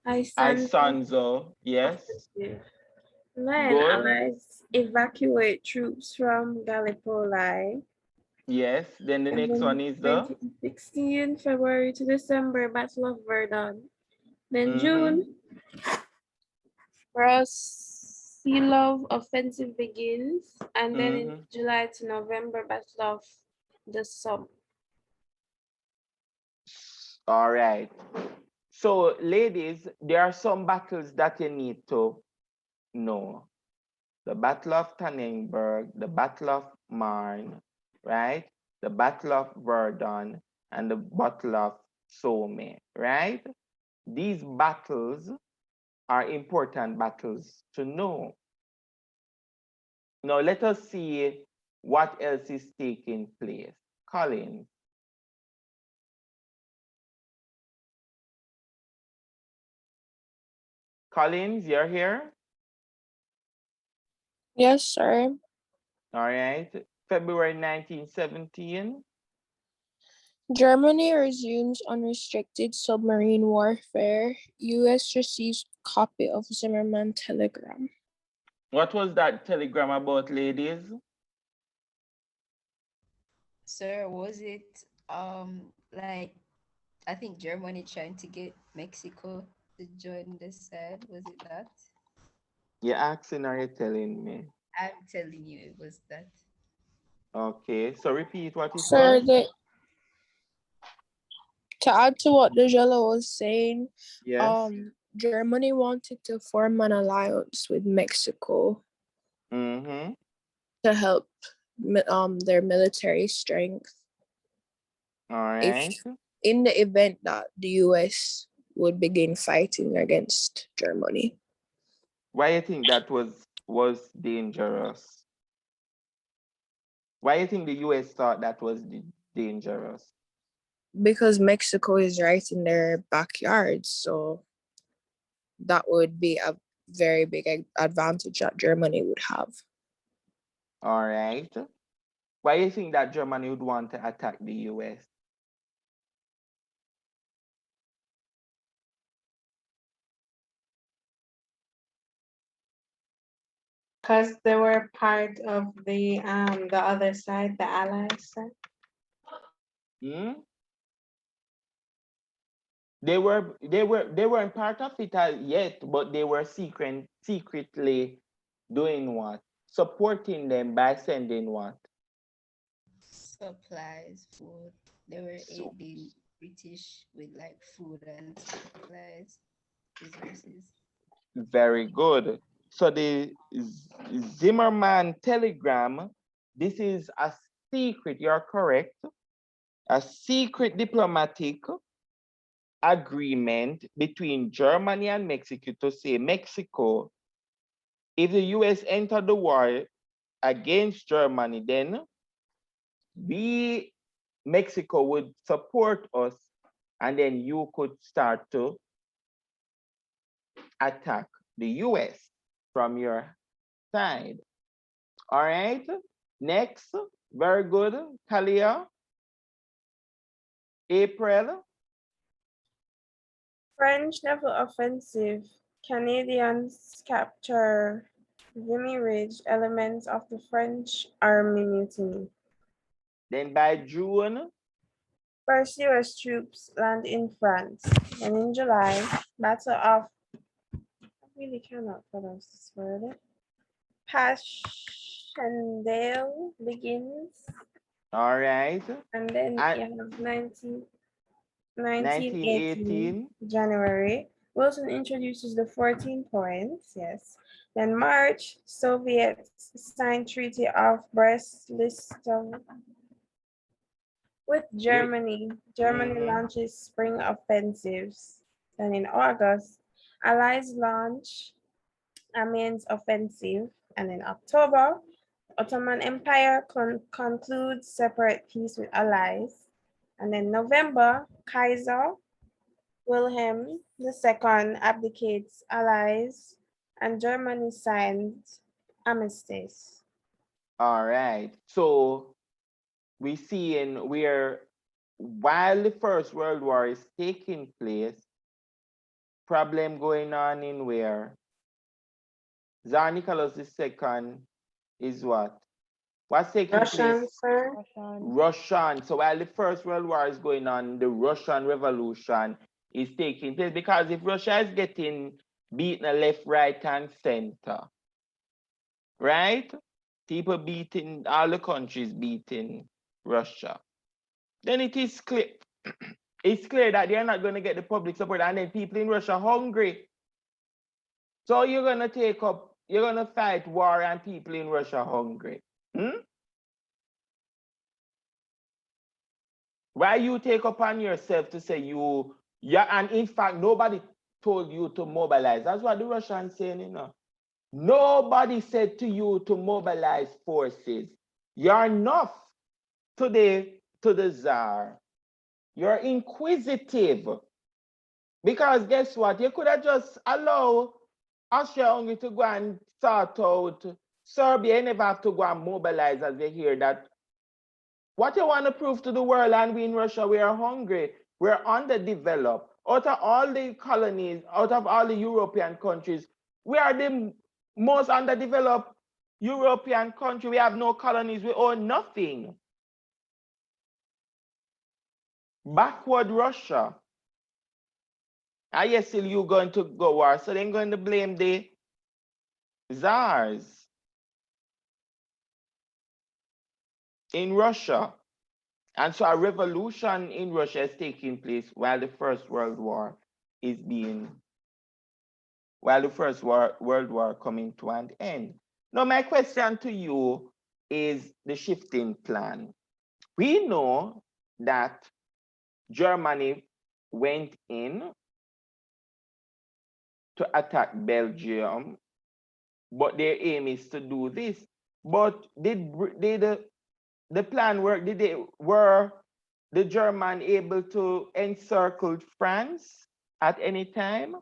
Isonzo, yes. Then Allies evacuate troops from Gallipoli. Yes, then the next one is the 1916, February to December, Battle of Verdun. Then June, Brusilov offensive begins, and then in July to November, Battle of the Somme. All right. So, ladies, there are some battles that you need to know. The Battle of Tannenberg, the Battle of Marne, right? The Battle of Verdun, and the Battle of Somme, right? These battles are important battles to know. Now, let us see what else is taking place. Colin. Collins, you're here? Yes, sir. All right. February 1917. Germany resumes unrestricted submarine warfare. U.S. receives copy of Zimmermann telegram. What was that telegram about, ladies? Sir, was it like I think Germany trying to get Mexico to join the side? Was it that? You're asking or you're telling me? I'm telling you it was that. Okay, so repeat what it Sir, was. to add to what Dejela was saying, Yes. Germany wanted to form an alliance with Mexico Mm-hmm. to help their military strength. All right. If in the event that the US would begin fighting against Germany. Why you think that was dangerous? Why you think the US thought that was dangerous? Because Mexico is right in their backyard, so that would be a very big advantage that Germany would have. All right. Why you think that Germany would want to attack the US? Because they were part of the other side, the Allies side. Hmm? They weren't part of it yet, but they were secretly doing what? Supporting them by sending what? Supplies, food. They were So, aiding British with like food and supplies, resources. very good. So the Zimmermann telegram, this is a secret, you're correct, a secret diplomatic agreement between Germany and Mexico to say, Mexico, if the US enter the war against Germany, then Mexico would support us, and then you could start to attack the US from your side. All right, next, very good, Talia. April. French naval offensive. Canadians capture Vimy Ridge, elements of the French army mutiny. Then by June. First US troops land in France. And in July, Battle of, I really cannot pronounce this word, Passchendaele begins. All right. And then you have 1918, January. Wilson introduces the 14 points, yes. Then March, Soviets sign Treaty of Brest-Litovsk with Germany. Germany launches spring offensives. Then in August, Allies launch Amiens offensive. And in October, Ottoman Empire concludes separate peace with Allies. And then November, Kaiser Wilhelm II abdicates, Allies, and Germany signs armistice. All right. So we see while the First World War is taking place, problem going on in where? Tsar Nicholas II is what? What's taking Russian, place? sir. Russian. So while the First World War is going on, the Russian Revolution is taking place, because if Russia is getting beaten left, right, and center, right? People beating, all the countries beating Russia, then it is clear, it's clear that they're not going to get the public support, and then people in Russia hungry. So you're going to fight war and people in Russia hungry. Why you take upon yourself to say and in fact, nobody told you to mobilize. That's what the Russians saying, you know. Nobody said to you to mobilize forces. You're enough to the Tsar. You're inquisitive. Because guess what? You could have just allowed Austria-Hungary to go and sort out Serbia. You never have to go and mobilize as they hear that. What you want to prove to the world, and we in Russia, we are hungry, we're underdeveloped. Out of all the colonies, out of all the European countries, we are the most underdeveloped European country. We have no colonies, we own nothing. Backward Russia. And yes, still you going to go war, so they're going to blame the czars in Russia. And so a revolution in Russia is taking place while the First World War is World War coming to an end. Now, my question to you is the shifting plan. We know that Germany went in to attack Belgium, but their aim is to do this. But did the plan work? Were the German able to encircle France at any time?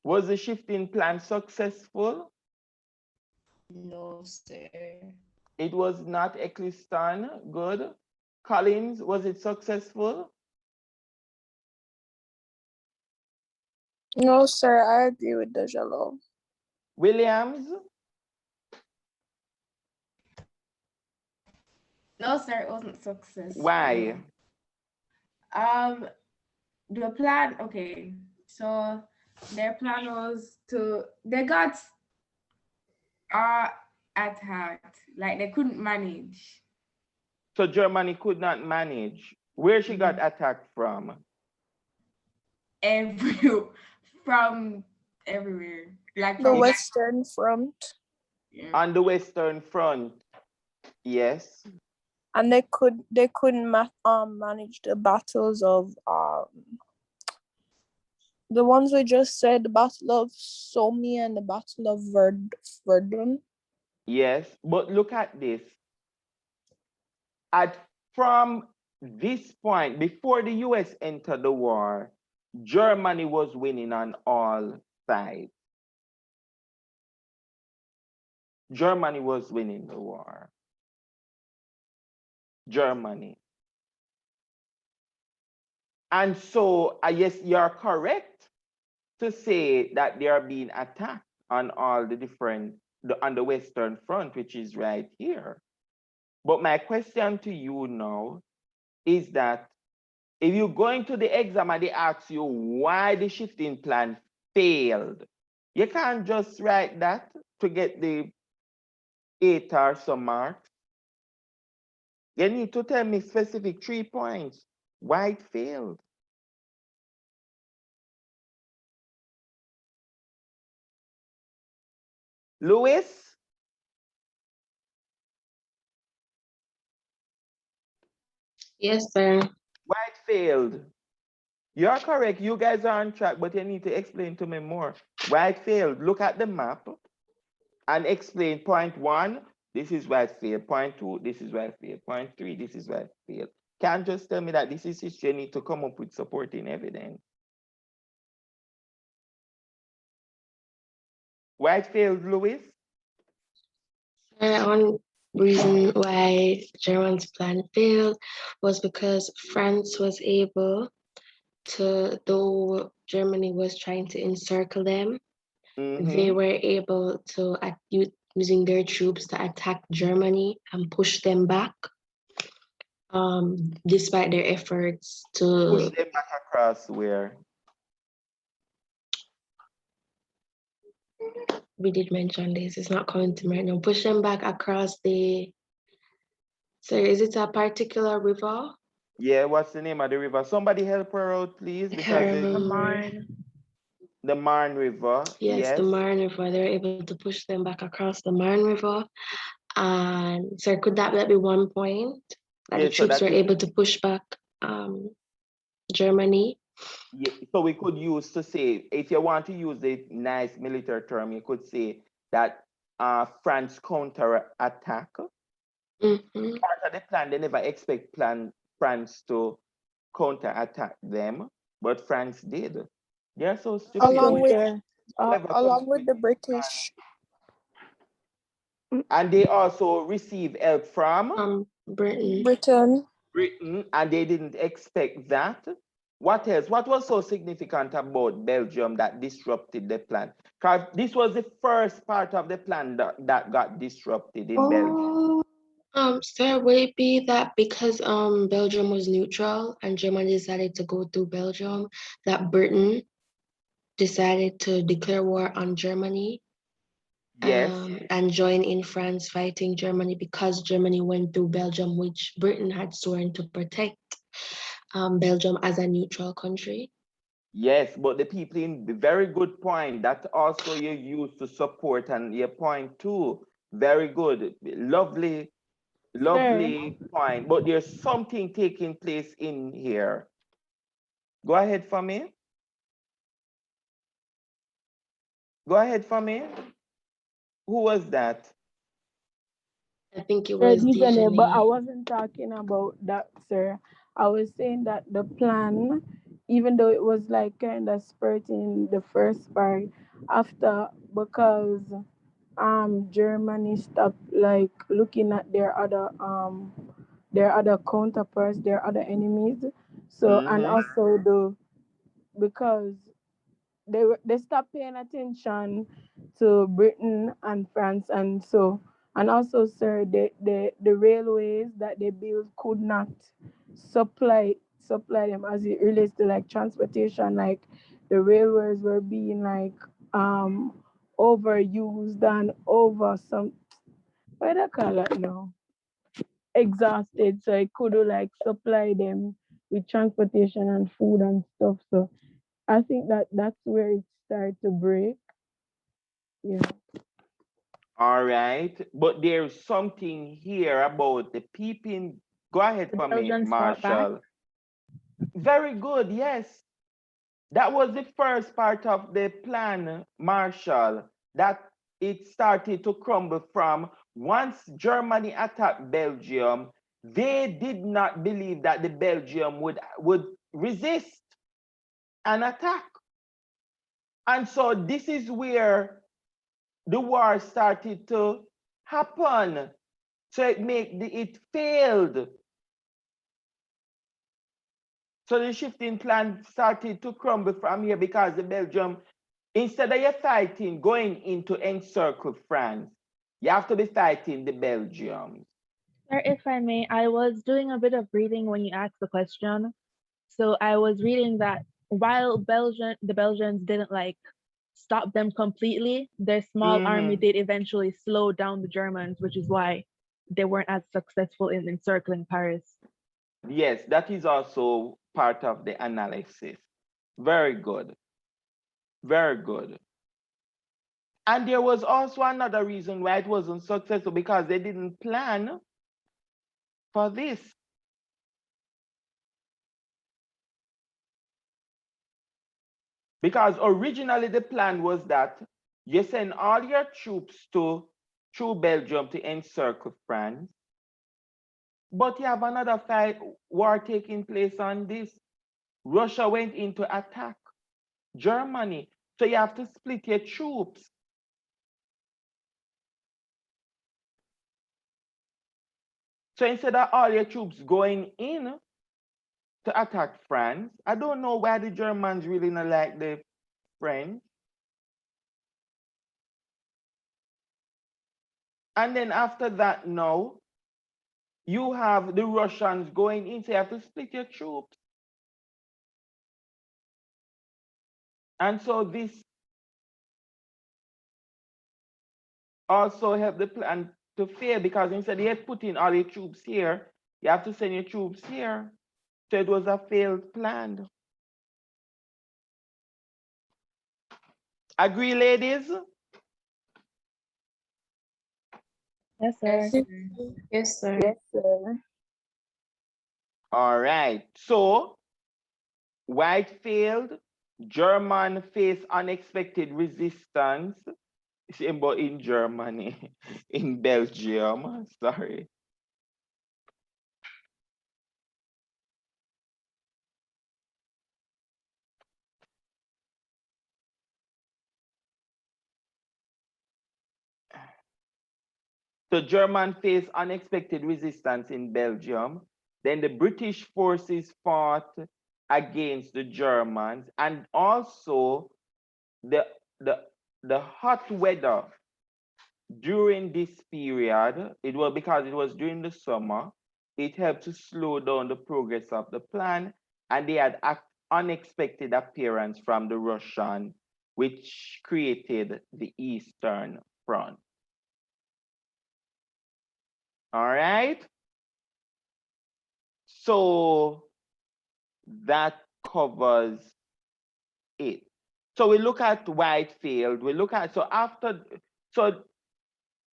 Was the shifting plan successful? No, sir. It was not. Eccleston, good. Collins, was it successful? No, sir, I agree with Dejalo. Williams? No, sir, it wasn't successful. Why? The plan, okay, so their plan was they got attacked, like they couldn't manage. So Germany could not manage. Where she got attacked from? From everywhere. Like the Western Front. Yeah. On the Western Front, yes. And they couldn't manage the battles of the ones we just said, the Battle of Somme and the Battle of Verdun. Yes, but look at this. From this point, before the US entered the war, Germany was winning on all sides. Germany was winning the war. Germany. And so, yes, you're correct to say that they are being attacked on all the different, on the Western Front, which is right here. But my question to you now is that if you go into the exam and they ask you why the shifting plan failed, you can't just write that to get the 8 or some marks. You need to tell me specific 3 points why it failed. Louis? Yes, sir. Why it failed? You're correct. You guys are on track, but you need to explain to me more. Why it failed? Look at the map and explain point 1, this is why it failed. Point 2, this is why it failed. Point 3, this is why it failed. Can't just tell me that this is history. You need to come up with supporting evidence. Why it failed, Louis? One reason why Germany's plan failed was because France was able to, though Germany was trying to encircle them, they were able to, using their troops, to attack Germany and push them back, despite their efforts to push them back across where? We did mention this, it's not coming to me right now. Push them back across the, so is it a particular river? Yeah, what's the name of the river? Somebody help her out, please. Because the Marne. The Marne River. Yes, the Marne River. They were able to push them back across the Marne River. And so could that be 1 point? That the troops were able to push back Germany? Yeah, so we could use to say, if you want to use a nice military term, you could say that France counter-attack. Part of the plan, they never expect France to counterattack them, but France did. They're so stupid. Along with Whoever comes along with the British. and they also receive help from Britain. Britain, and they didn't expect that. What else? What was so significant about Belgium that disrupted the plan? Because this was the first part of the plan that got disrupted in Belgium. Sir, would it be that because Belgium was neutral and Germany decided to go through Belgium, that Britain decided to declare war on Germany? Yes. And join in France fighting Germany because Germany went through Belgium, which Britain had sworn to protect Belgium as a neutral country. Yes, but the people in the very good point that also you use to support and your point too. Very good. Lovely point. But there's something taking place in here. Go ahead for me. Go ahead for me. Who was that? I think it Sir, was Dejanay, but I Dejanay. wasn't talking about that, sir. I was saying that the plan, even though it was like kind of spurting the first part, after because Germany stopped like looking at their other counterparts, their other enemies. So and also because they stopped paying attention to Britain and France, and so and also, sir, the railways that they built could not supply them as it relates to like transportation. Like the railways were being like overused and over some what do I call it now? Exhausted, so it could like supply them with transportation and food and stuff. So I think that that's where it started to break. Yeah. All right. But there's something here about the peeping. Go ahead for me, Belgians fought back? Marshall. Very good. Yes. That was the first part of the plan, Marshall, that it started to crumble from once Germany attacked Belgium, they did not believe that the Belgium would resist an attack. And so this is where the war started to happen. So it failed. So the shifting plan started to crumble from here because the Belgium, instead of you fighting, going into encircle France, you have to be fighting the Belgians. Sir, if I may, I was doing a bit of reading when you asked the question. So I was reading that while the Belgians didn't like stop them completely, their small army did eventually slow down the Germans, which is why they weren't as successful in encircling Paris. Yes, that is also part of the analysis. Very good. Very good. And there was also another reason why it wasn't successful, because they didn't plan for this. Because originally the plan was that you send all your troops through Belgium to encircle France, but you have another war taking place on this. Russia went into attack Germany, so you have to split your troops. So instead of all your troops going in to attack France, I don't know why the Germans really not like the French. And then after that now, you have the Russians going in, so you have to split your troops. And so this also helped the plan to fail, because instead of putting all your troops here, you have to send your troops here. So it was a failed plan. Agree, ladies? Yes, sir. Yes, sir. Yes, sir. All right. So White failed. German faced unexpected resistance. But in Germany, in Belgium, sorry. So German faced unexpected resistance in Belgium. Then the British forces fought against the Germans, and also the hot weather during this period, it was because it was during the summer, it helped to slow down the progress of the plan, and they had unexpected appearance from the Russian, which created the Eastern Front. All right. So that covers it. So we look at Whitefield. We look at, so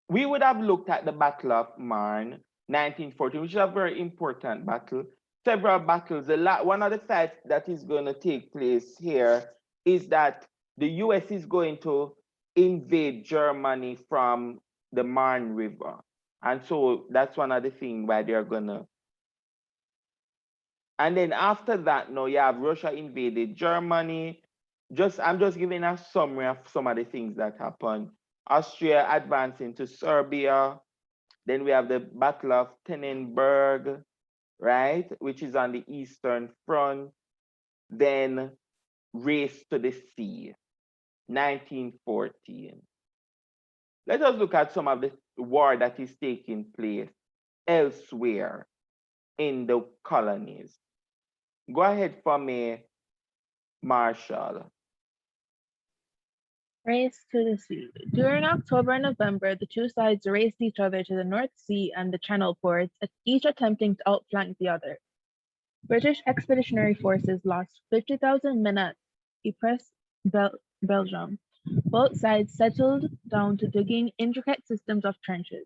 we would have looked at the Battle of Marne, 1914, which is a very important battle. Several battles. One of the sites that is going to take place here is that the US is going to invade Germany from the Marne River. And so that's one of the things why they're going to. And then after that, now you have Russia invaded Germany. I'm just giving a summary of some of the things that happened. Austria advancing to Serbia. Then we have the Battle of Tannenberg, right, which is on the Eastern Front. Then Race to the Sea, 1914. Let us look at some of the war that is taking place elsewhere in the colonies. Go ahead for me, Marshall. Race to the sea. During October and November, the two sides raced each other to the North Sea and the Channel ports, each attempting to outflank the other. British expeditionary forces lost 50,000 men at Ypres, Belgium. Both sides settled down to digging intricate systems of trenches.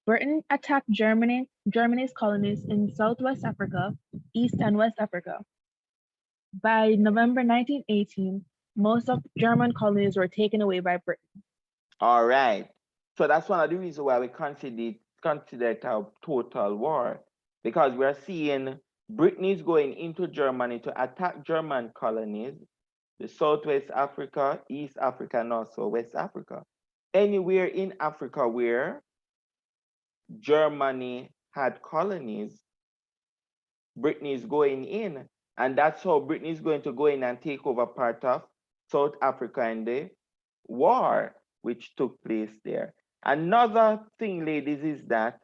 Britain attacked Germany's colonies in Southwest Africa, East and West Africa. By November 1918, most of German colonies were taken away by Britain. All right. So that's one of the reasons why we consider it a total war, because we're seeing Britain is going into Germany to attack German colonies, the Southwest Africa, East Africa, and also West Africa. Anywhere in Africa where Germany had colonies, Britain is going in. And that's how Britain is going to go in and take over part of South Africa in the war which took place there. Another thing, ladies, is that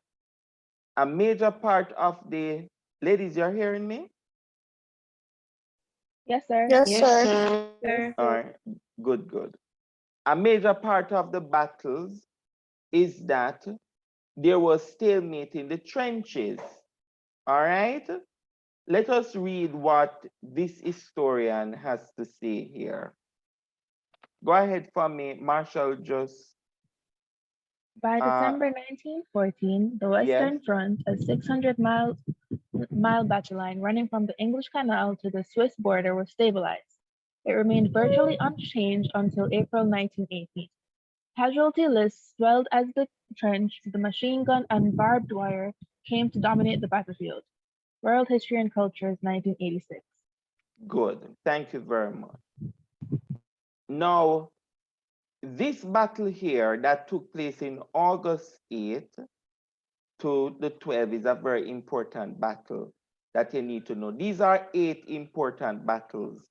a major part of the, ladies, you're hearing me? Yes, sir. Yes, Yes, sir. sir. All right, good, good. A major part of the battles is that there was stalemate in the trenches. All right? Let us read what this historian has to say here. Go ahead for me, Marshall, just. By December 1914, the Western Front, a 600-mile battle line running from the English Canal to the Swiss border, was stabilized. It remained virtually unchanged until April 1918. Casualty lists swelled as the trench, the machine gun, and barbed wire came to dominate the battlefield. World History and Cultures, 1986. Good. Thank you very much. Now, this battle here that took place in August 8th to the 12th is a very important battle that you need to know. These are 8 important battles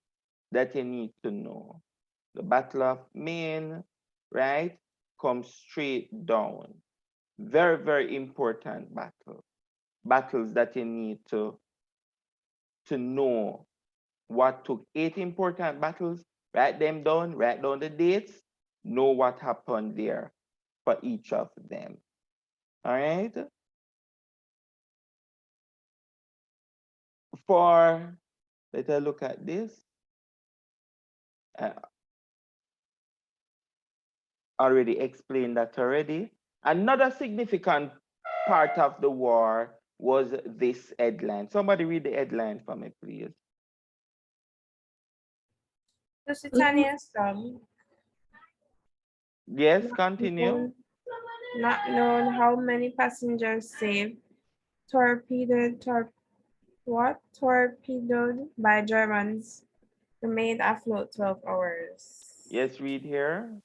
that you need to know. The Battle of Maine, right, comes straight down. Very, very important battle. Battles that you need to know what took 8 important battles, write them down, write down the dates, know what happened there for each of them. All right? Let us look at this. Already explained that already. Another significant part of the war was this headline. Somebody read the headline for me, please. Lusitania sub. Yes, continue. Not known how many passengers saved. Torpedoed by Germans. Remained afloat 12 hours. Yes, read here.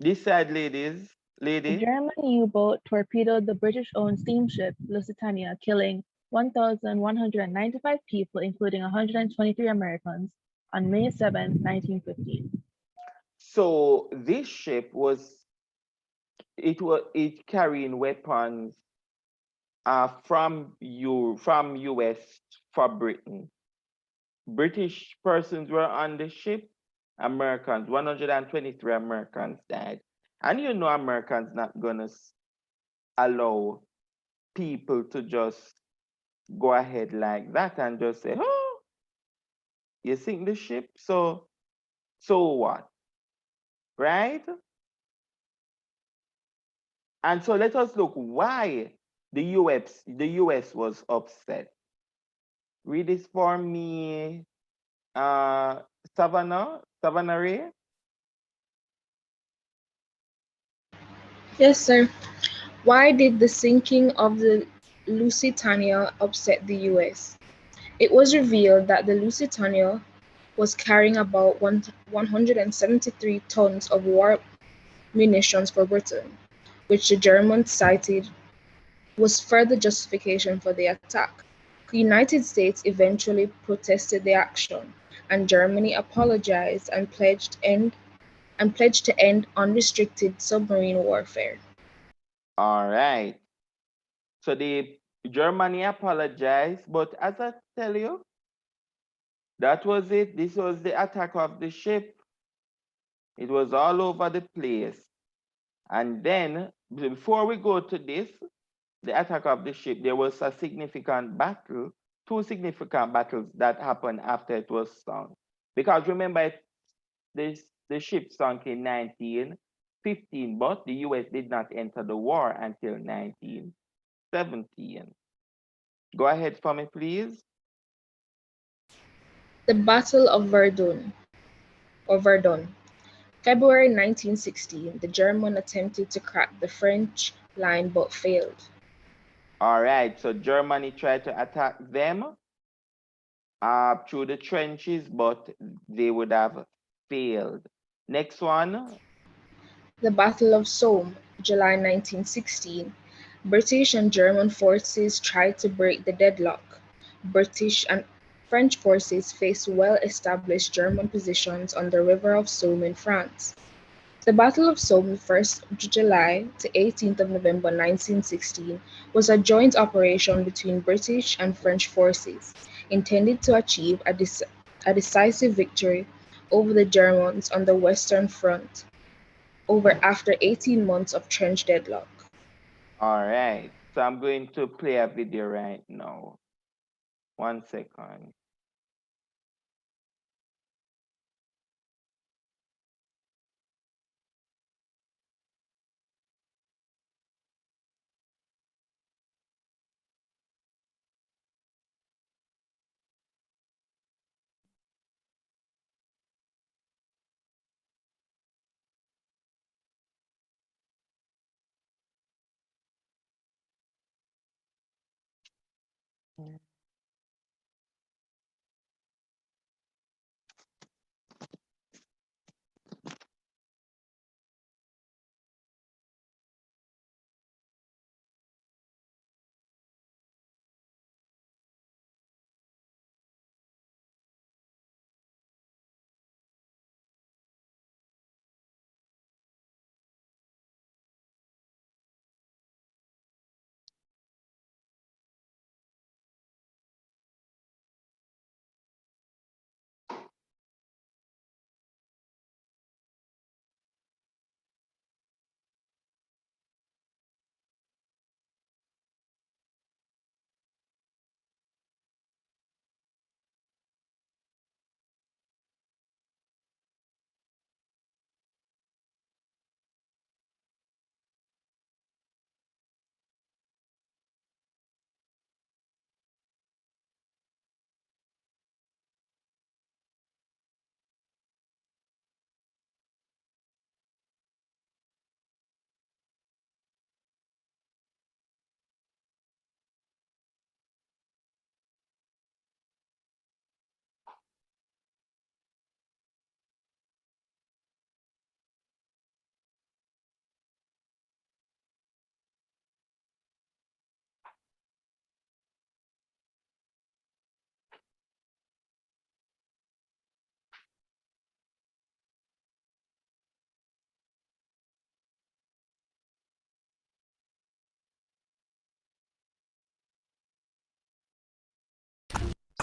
This side, ladies. The German U-boat torpedoed the British-owned steamship Lusitania, killing 1,195 people, including 123 Americans, on May 7, 1915. So this ship was carrying weapons from US for Britain. British persons were on the ship. Americans, 123 Americans died. And you know Americans not gonna allow people to just go ahead like that and just say, oh, you sink the ship, so what? Right? And so let us look why the US was upset. Read this for me, Savannah Ray. Yes, sir. Why did the sinking of the Lusitania upset the US? It was revealed that the Lusitania was carrying about 173 tons of war munitions for Britain, which the Germans cited was further justification for the attack. The United States eventually protested the action, and Germany apologized and pledged to end unrestricted submarine warfare. All right. So the Germany apologized, but as I tell you, that was it. This was the attack of the ship. It was all over the place. And then, before we go to this, the attack of the ship, there was a significant battle, two significant battles that happened after it was sunk. Because remember, the ship sunk in 1915, but the US did not enter the war until 1917. Go ahead for me, please. The Battle of Verdun. February 1916, the German attempted to crack the French line but failed. All right, so Germany tried to attack them through the trenches, but they would have failed. Next one. The Battle of Somme, July 1916. British and German forces tried to break the deadlock. British and French forces faced well-established German positions on the River of Somme in France. The Battle of Somme, 1st July to 18th of November 1916, was a joint operation between British and French forces, intended to achieve a decisive victory over the Germans on the Western Front after 18 months of trench deadlock. All right, so I'm going to play a video right now. 1 second.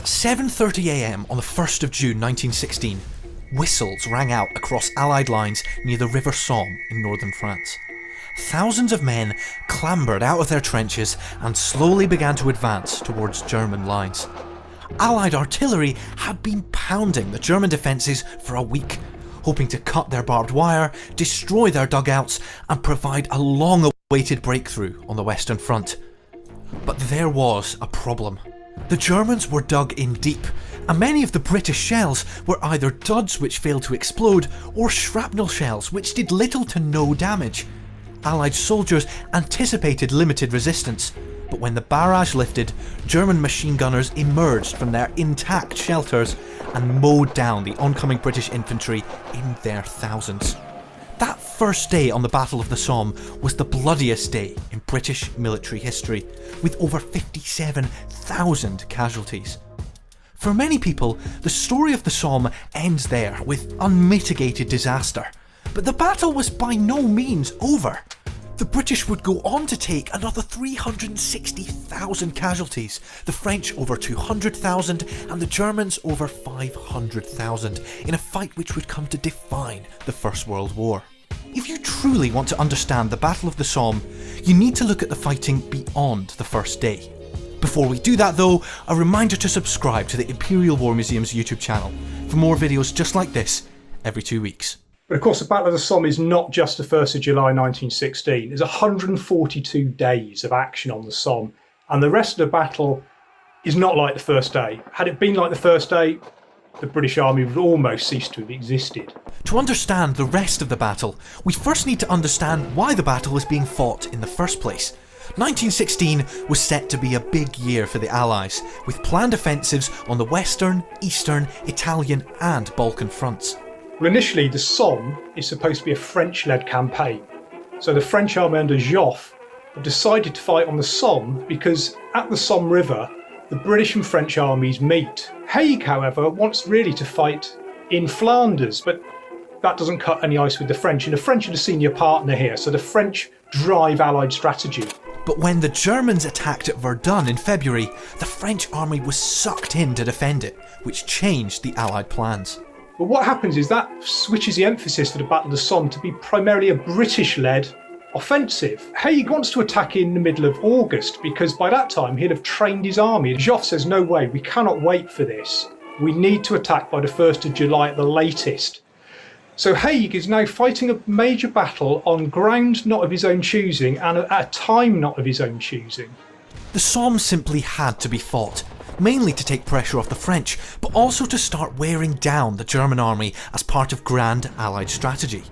7:30 a.m. on the 1st of June 1916, whistles rang out across Allied lines near the River Somme in northern France. Thousands of men clambered out of their trenches and slowly began to advance towards German lines. Allied artillery had been pounding the German defences for a week, hoping to cut their barbed wire, destroy their dugouts, and provide a long-awaited breakthrough on the Western Front. But there was a problem. The Germans were dug in deep, and many of the British shells were either duds which failed to explode, or shrapnel shells which did little to no damage. Allied soldiers anticipated limited resistance, but when the barrage lifted, German machine gunners emerged from their intact shelters and mowed down the oncoming British infantry in their thousands. That first day on the Battle of the Somme was the bloodiest day in British military history, with over 57,000 casualties. For many people, the story of the Somme ends there with unmitigated disaster. But the battle was by no means over. The British would go on to take another 360,000 casualties, the French over 200,000 and the Germans over 500,000 in a fight which would come to define the First World War. If you truly want to understand the Battle of the Somme, you need to look at the fighting beyond the first day. Before we do that though, a reminder to subscribe to the Imperial War Museum's YouTube channel for more videos just like this every 2 weeks. But of course, the Battle of the Somme is not just the 1st of July 1916. There's 142 days of action on the Somme, and the rest of the battle is not like the first day. Had it been like the first day, the British Army would almost cease to have existed. To understand the rest of the battle, we first need to understand why the battle was being fought in the first place. 1916 was set to be a big year for the Allies, with planned offensives on the Western, Eastern, Italian and Balkan fronts. Well, initially, the Somme is supposed to be a French-led campaign. So the French army under Joffre have decided to fight on the Somme because at the Somme River, the British and French armies meet. Haig, however, wants really to fight in Flanders, but that doesn't cut any ice with the French, and the French are the senior partner here, so the French drive Allied strategy. But when the Germans attacked at Verdun in February, the French army was sucked in to defend it, which changed the Allied plans. But what happens is that switches the emphasis for the Battle of the Somme to be primarily a British-led offensive. Haig wants to attack in the middle of August because by that time he'll have trained his army. Joffre says, no way, we cannot wait for this. We need to attack by the 1st of July at the latest. So Haig is now fighting a major battle on ground not of his own choosing and at a time not of his own choosing. The Somme simply had to be fought, mainly to take pressure off the French, but also to start wearing down the German army as part of grand Allied strategy.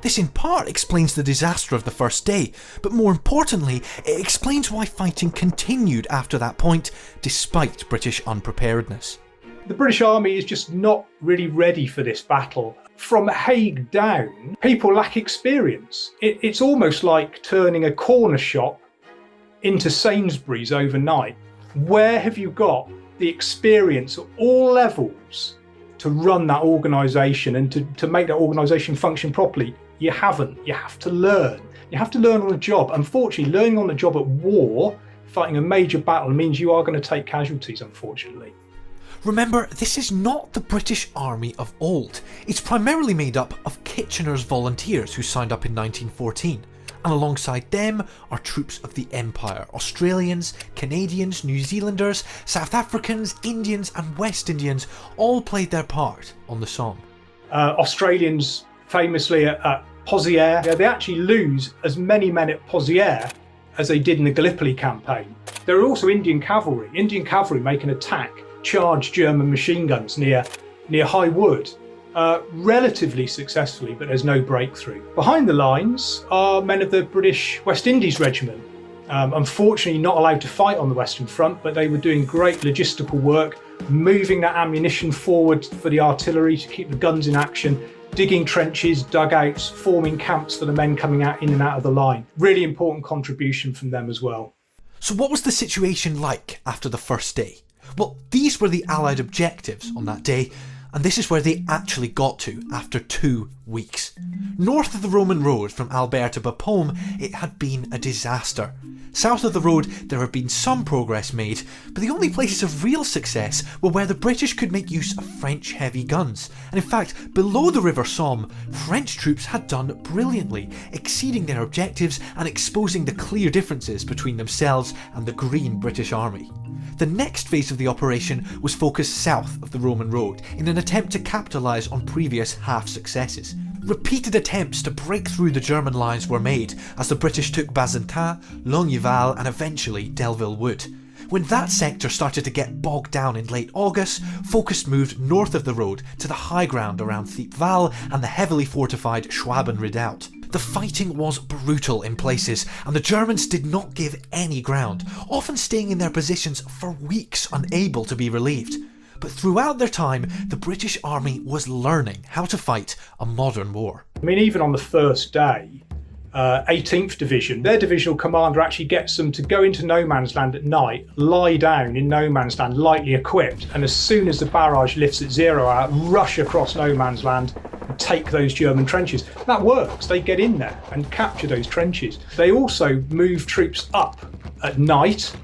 This in part explains the disaster of the first day, but more importantly, it explains why fighting continued after that point, despite British unpreparedness. The British army is just not really ready for this battle. From Haig down, people lack experience. It's almost like turning a corner shop into Sainsbury's overnight. Where have you got the experience at all levels to run that organisation and to make that organisation function properly? You haven't. You have to learn. You have to learn on the job. Unfortunately, learning on the job at war, fighting a major battle, means you are going to take casualties, unfortunately. Remember, this is not the British Army of old. It's primarily made up of Kitchener's volunteers who signed up in 1914. And alongside them are troops of the Empire, Australians, Canadians, New Zealanders, South Africans, Indians and West Indians all played their part on the Somme. Australians famously at Pozières, they actually lose as many men at Pozières as they did in the Gallipoli campaign. There are also Indian cavalry. Indian cavalry make an attack, charge German machine guns near High Wood. Relatively successfully, but there's no breakthrough. Behind the lines are men of the British West Indies Regiment. Unfortunately not allowed to fight on the Western Front, but they were doing great logistical work, moving that ammunition forward for the artillery to keep the guns in action, digging trenches, dugouts, forming camps for the men coming out in and out of the line. Really important contribution from them as well. So what was the situation like after the first day? Well, these were the Allied objectives on that day, And this is where they actually got to after 2 weeks. North of the Roman road from Albert to Bapaume, it had been a disaster. South of the road, there had been some progress made, but the only places of real success were where the British could make use of French heavy guns. And in fact, below the River Somme, French troops had done brilliantly, exceeding their objectives and exposing the clear differences between themselves and the Green British Army. The next phase of the operation was focused south of the Roman road in an attempt to capitalise on previous half successes. Repeated attempts to break through the German lines were made as the British took Bazentin, Longueval and eventually Delville Wood. When that sector started to get bogged down in late August, focus moved north of the road to the high ground around Thiepval and the heavily fortified Schwaben Redoubt. The fighting was brutal in places, and the Germans did not give any ground, often staying in their positions for weeks unable to be relieved. But throughout their time, the British Army was learning how to fight a modern war. I mean, even on the first day, 18th Division, their divisional commander actually gets them to go into no man's land at night, lie down in no man's land lightly equipped, and as soon as the barrage lifts at 0 hour, rush across no man's land and take those German trenches. That works. They get in there and capture those trenches. They also move troops up at night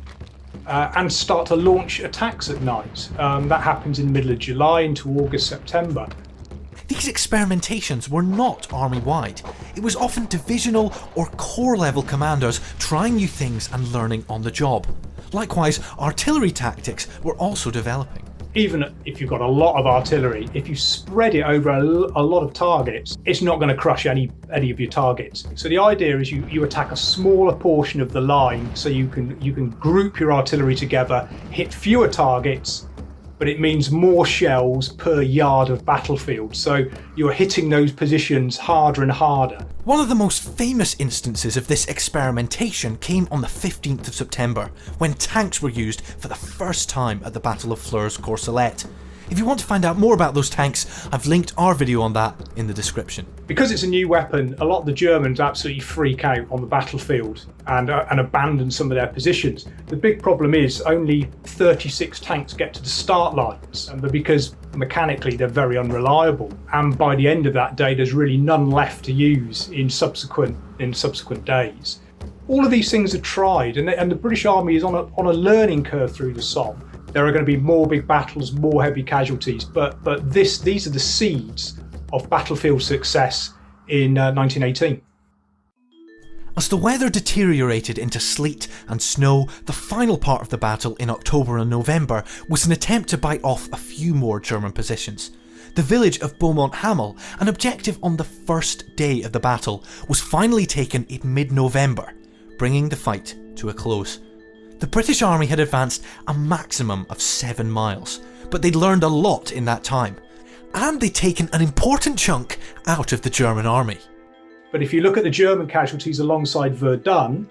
and start to launch attacks at night. That happens in the middle of July into August, September. These experimentations were not army-wide. It was often divisional or corps-level commanders trying new things and learning on the job. Likewise, artillery tactics were also developing. Even if you've got a lot of artillery, if you spread it over a lot of targets, it's not going to crush any of your targets. So the idea is you attack a smaller portion of the line so you can group your artillery together, hit fewer targets, but it means more shells per yard of battlefield. So you're hitting those positions harder and harder. One of the most famous instances of this experimentation came on the 15th of September, when tanks were used for the first time at the Battle of Flers-Courcelette. If you want to find out more about those tanks, I've linked our video on that in the description. Because it's a new weapon, a lot of the Germans absolutely freak out on the battlefield and abandon some of their positions. The big problem is only 36 tanks get to the start lines, and because mechanically they're very unreliable, and by the end of that day there's really none left to use in subsequent days. All of these things are tried, and the British Army is on a learning curve through the Somme. There are going to be more big battles, more heavy casualties, but these are the seeds of battlefield success in 1918. As the weather deteriorated into sleet and snow, the final part of the battle in October and November was an attempt to bite off a few more German positions. The village of Beaumont-Hamel, an objective on the first day of the battle, was finally taken in mid-November, bringing the fight to a close. The British Army had advanced a maximum of 7 miles, but they'd learned a lot in that time, and they'd taken an important chunk out of the German army. But if you look at the German casualties alongside Verdun,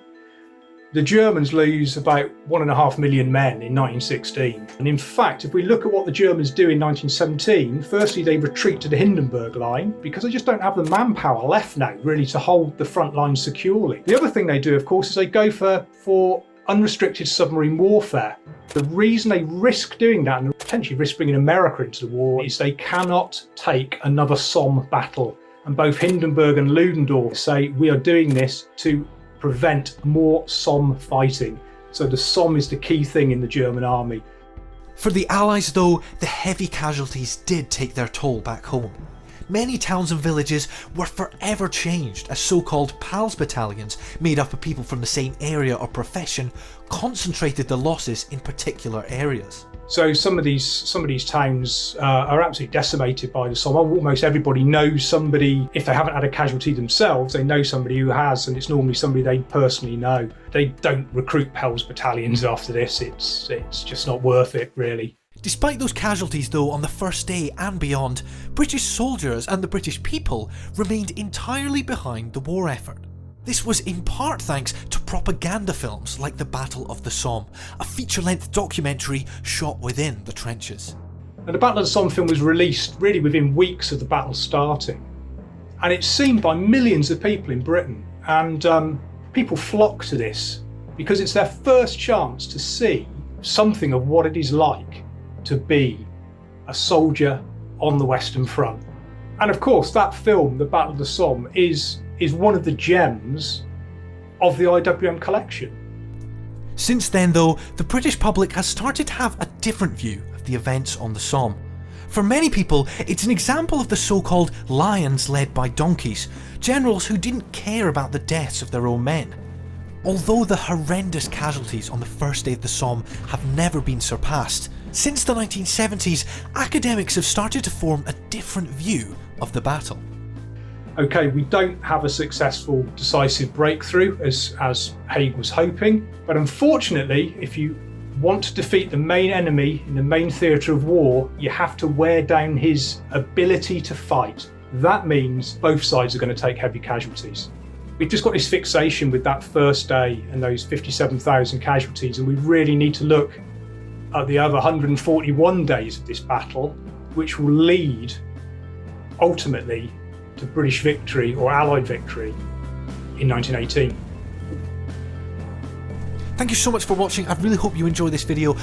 the Germans lose about 1.5 million men in 1916. And in fact, if we look at what the Germans do in 1917, firstly they retreat to the Hindenburg line because they just don't have the manpower left now really to hold the front line securely. The other thing they do, of course, is they go for unrestricted submarine warfare. The reason they risk doing that and potentially risk bringing America into the war is they cannot take another Somme battle. And both Hindenburg and Ludendorff say we are doing this to prevent more Somme fighting. So the Somme is the key thing in the German army. For the Allies though, the heavy casualties did take their toll back home. Many towns and villages were forever changed as so-called PALS battalions, made up of people from the same area or profession, concentrated the losses in particular areas. So some of these towns are absolutely decimated by the Somme. Almost everybody knows somebody. If they haven't had a casualty themselves, they know somebody who has, and it's normally somebody they personally know. They don't recruit PALS battalions after this. It's just not worth it, really. Despite those casualties though on the first day and beyond, British soldiers and the British people remained entirely behind the war effort. This was in part thanks to propaganda films like The Battle of the Somme, a feature-length documentary shot within the trenches. And the Battle of the Somme film was released really within weeks of the battle starting. And it's seen by millions of people in Britain, and people flock to this because it's their first chance to see something of what it is like to be a soldier on the Western Front. And of course, that film, The Battle of the Somme, is one of the gems of the IWM collection. Since then, though, the British public has started to have a different view of the events on the Somme. For many people, it's an example of the so-called lions led by donkeys, generals who didn't care about the deaths of their own men. Although the horrendous casualties on the first day of the Somme have never been surpassed, since the 1970s, academics have started to form a different view of the battle. Okay, we don't have a successful decisive breakthrough as Haig was hoping, but unfortunately, if you want to defeat the main enemy in the main theatre of war, you have to wear down his ability to fight. That means both sides are going to take heavy casualties. We've just got this fixation with that first day and those 57,000 casualties, and we really need to look at the other 141 days of this battle, which will lead ultimately to British victory or Allied victory in 1918. Thank you so much for watching. I really hope you enjoyed this video.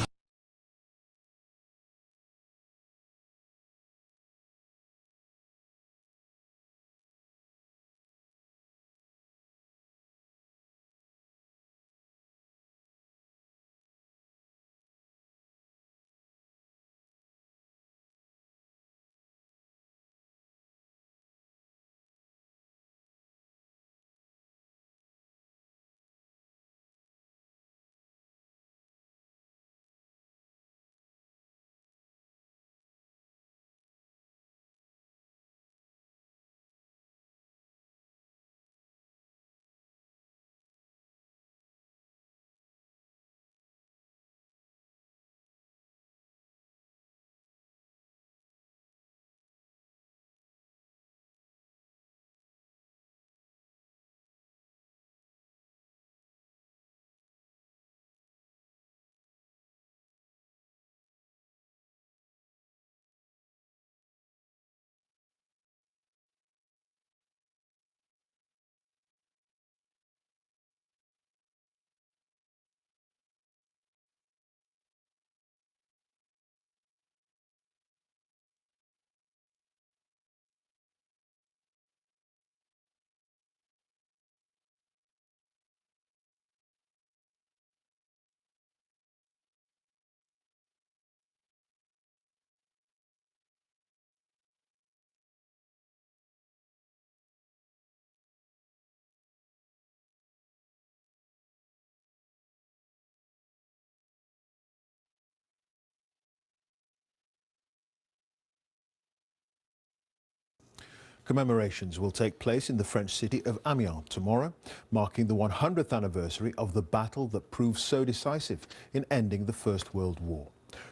Commemorations will take place in the French city of Amiens tomorrow, marking the 100th anniversary of the battle that proved so decisive in ending the First World War.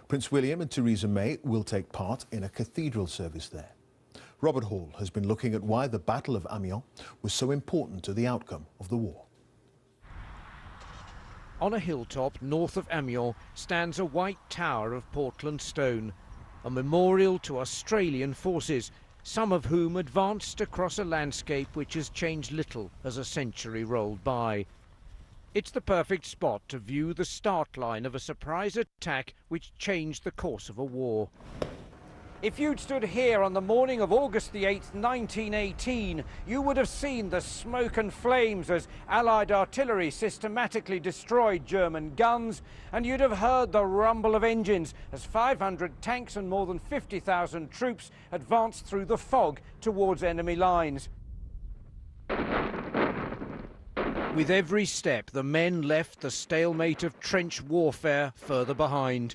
Prince William and Theresa May will take part in a cathedral service there. Robert Hall has been looking at why the Battle of Amiens was so important to the outcome of the war. On a hilltop north of Amiens stands a white tower of Portland stone, a memorial to Australian forces, some of whom advanced across a landscape which has changed little as a century rolled by. It's the perfect spot to view the start line of a surprise attack which changed the course of a war. If you'd stood here on the morning of August the 8th, 1918, you would have seen the smoke and flames as Allied artillery systematically destroyed German guns, and you'd have heard the rumble of engines as 500 tanks and more than 50,000 troops advanced through the fog towards enemy lines. With every step, the men left the stalemate of trench warfare further behind.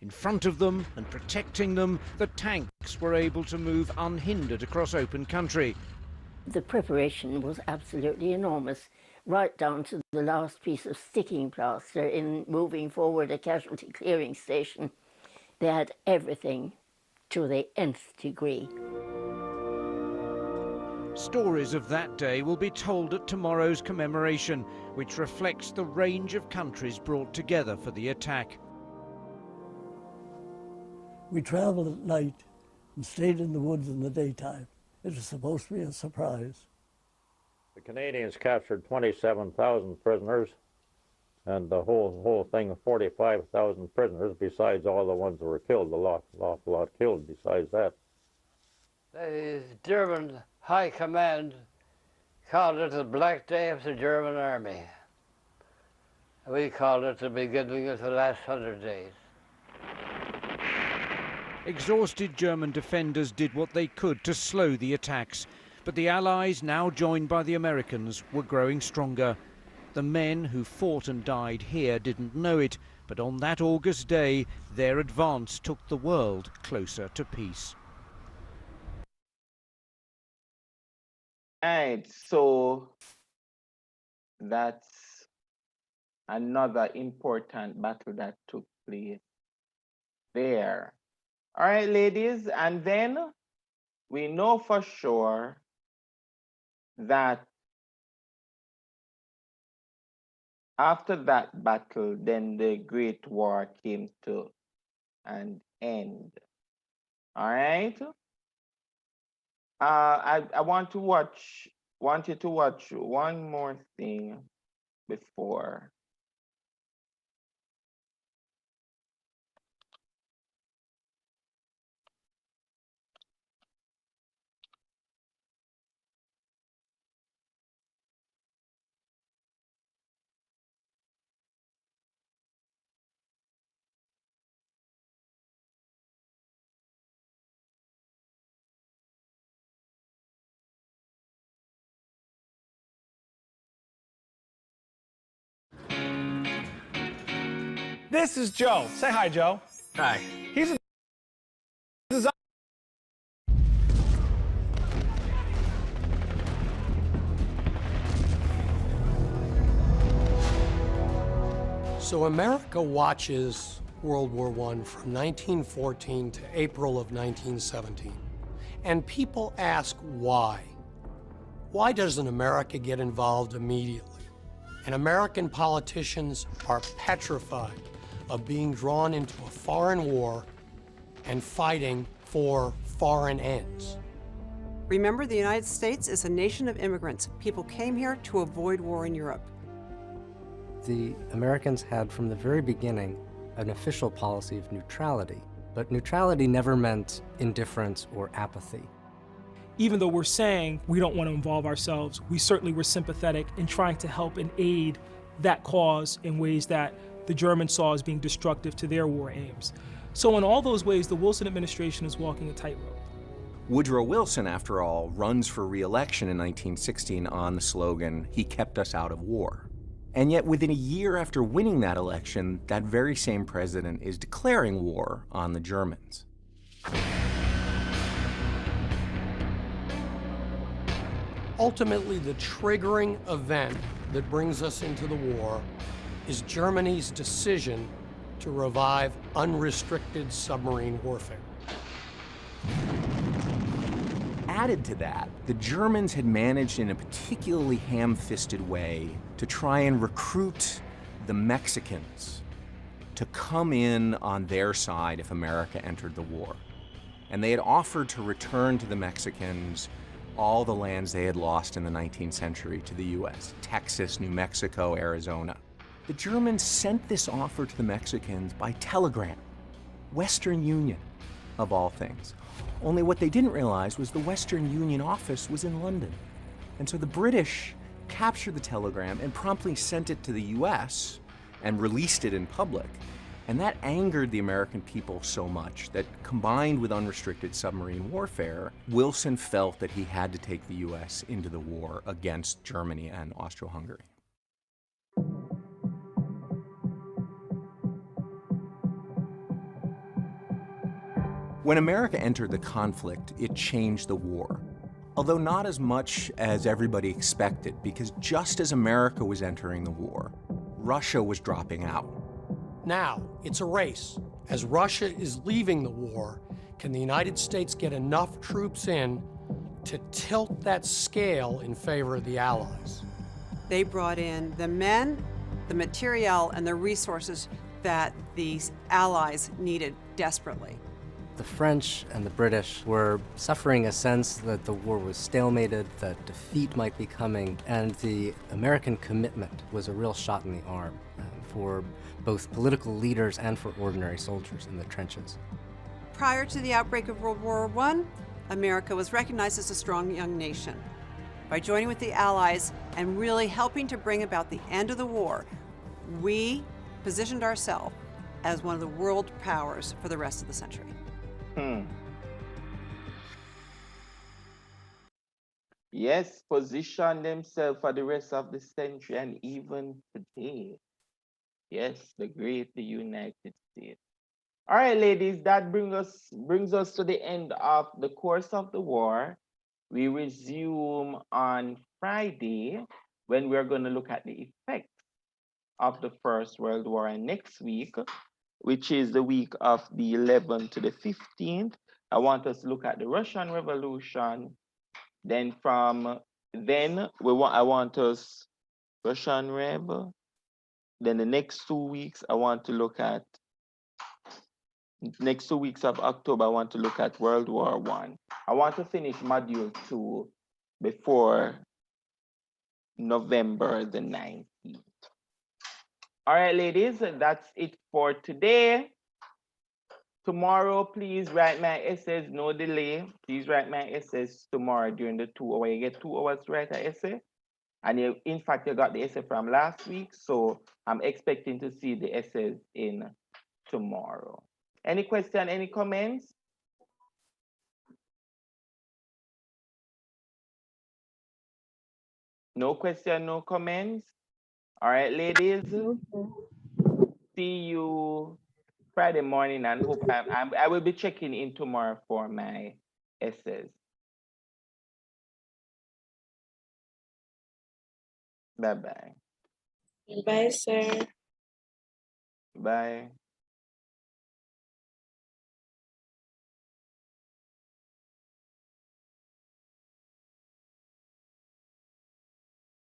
In front of them and protecting them, the tanks were able to move unhindered across open country. The preparation was absolutely enormous, right down to the last piece of sticking plaster in moving forward a casualty clearing station. They had everything to the nth degree. Stories of that day will be told at tomorrow's commemoration, which reflects the range of countries brought together for the attack. We traveled at night and stayed in the woods in the daytime. It was supposed to be a surprise. The Canadians captured 27,000 prisoners, and the whole thing of 45,000 prisoners, besides all the ones that were killed, a lot killed besides that. The German High Command called it the Black Day of the German Army. We called it the beginning of the last 100 days. Exhausted German defenders did what they could to slow the attacks, but the Allies, now joined by the Americans, were growing stronger. The men who fought and died here didn't know it, but on that August day, their advance took the world closer to peace. Right, so that's another important battle that took place there. All right, ladies, and then we know for sure that after that battle, then the Great War came to an end. All right. I want you to watch one more thing before. This is Joe. Say hi, Joe. Hi. He's a designer. So America watches World War I from 1914 to April of 1917. And people ask why. Why doesn't America get involved immediately? And American politicians are petrified of being drawn into a foreign war and fighting for foreign ends. Remember, the United States is a nation of immigrants. People came here to avoid war in Europe. The Americans had, from the very beginning, an official policy of neutrality, but neutrality never meant indifference or apathy. Even though we're saying we don't want to involve ourselves, we certainly were sympathetic in trying to help and aid that cause in ways that the Germans saw as being destructive to their war aims. So in all those ways, the Wilson administration is walking a tightrope. Woodrow Wilson, after all, runs for re-election in 1916 on the slogan, "He kept us out of war." And yet within a year after winning that election, that very same president is declaring war on the Germans. Ultimately, the triggering event that brings us into the war is Germany's decision to revive unrestricted submarine warfare. Added to that, the Germans had managed in a particularly ham-fisted way to try and recruit the Mexicans to come in on their side if America entered the war. And they had offered to return to the Mexicans all the lands they had lost in the 19th century to the US, Texas, New Mexico, Arizona. The Germans sent this offer to the Mexicans by telegram, Western Union, of all things. Only what they didn't realize was the Western Union office was in London. And so the British captured the telegram and promptly sent it to the US and released it in public. And that angered the American people so much that, combined with unrestricted submarine warfare, Wilson felt that he had to take the US into the war against Germany and Austro-Hungary. When America entered the conflict, it changed the war. Although not as much as everybody expected, because just as America was entering the war, Russia was dropping out. Now, it's a race. As Russia is leaving the war, can the United States get enough troops in to tilt that scale in favor of the Allies? They brought in the men, the materiel, and the resources that these allies needed desperately. The French and the British were suffering a sense that the war was stalemated, that defeat might be coming, and the American commitment was a real shot in the arm for both political leaders and for ordinary soldiers in the trenches. Prior to the outbreak of World War I, America was recognized as a strong young nation. By joining with the Allies and really helping to bring about the end of the war, we positioned ourselves as one of the world powers for the rest of the century. Yes, position themselves for the rest of the century and even today. Yes, the great United States. All right, ladies, that brings us to the end of the course of the war. We resume on Friday when we're going to look at the effects of the First World War. And next week, which is the week of the 11th to the 15th, I want us to look at the Russian Revolution. Then from then I want us Russian Rev. Then the next 2 weeks I want to look at next 2 weeks of October I want to look at World War I. I want to finish module 2 before November the 19th. All right, ladies, that's it for today. Tomorrow, please write my essays, no delay. Please write my essays tomorrow during the 2 hours. You get 2 hours to write an essay. And in fact, you got the essay from last week. So I'm expecting to see the essays in tomorrow. Any question, any comments? No question, no comments? All right, ladies. See you Friday morning and hope I will be checking in tomorrow for my essays. Bye-bye. Bye, sir. Bye.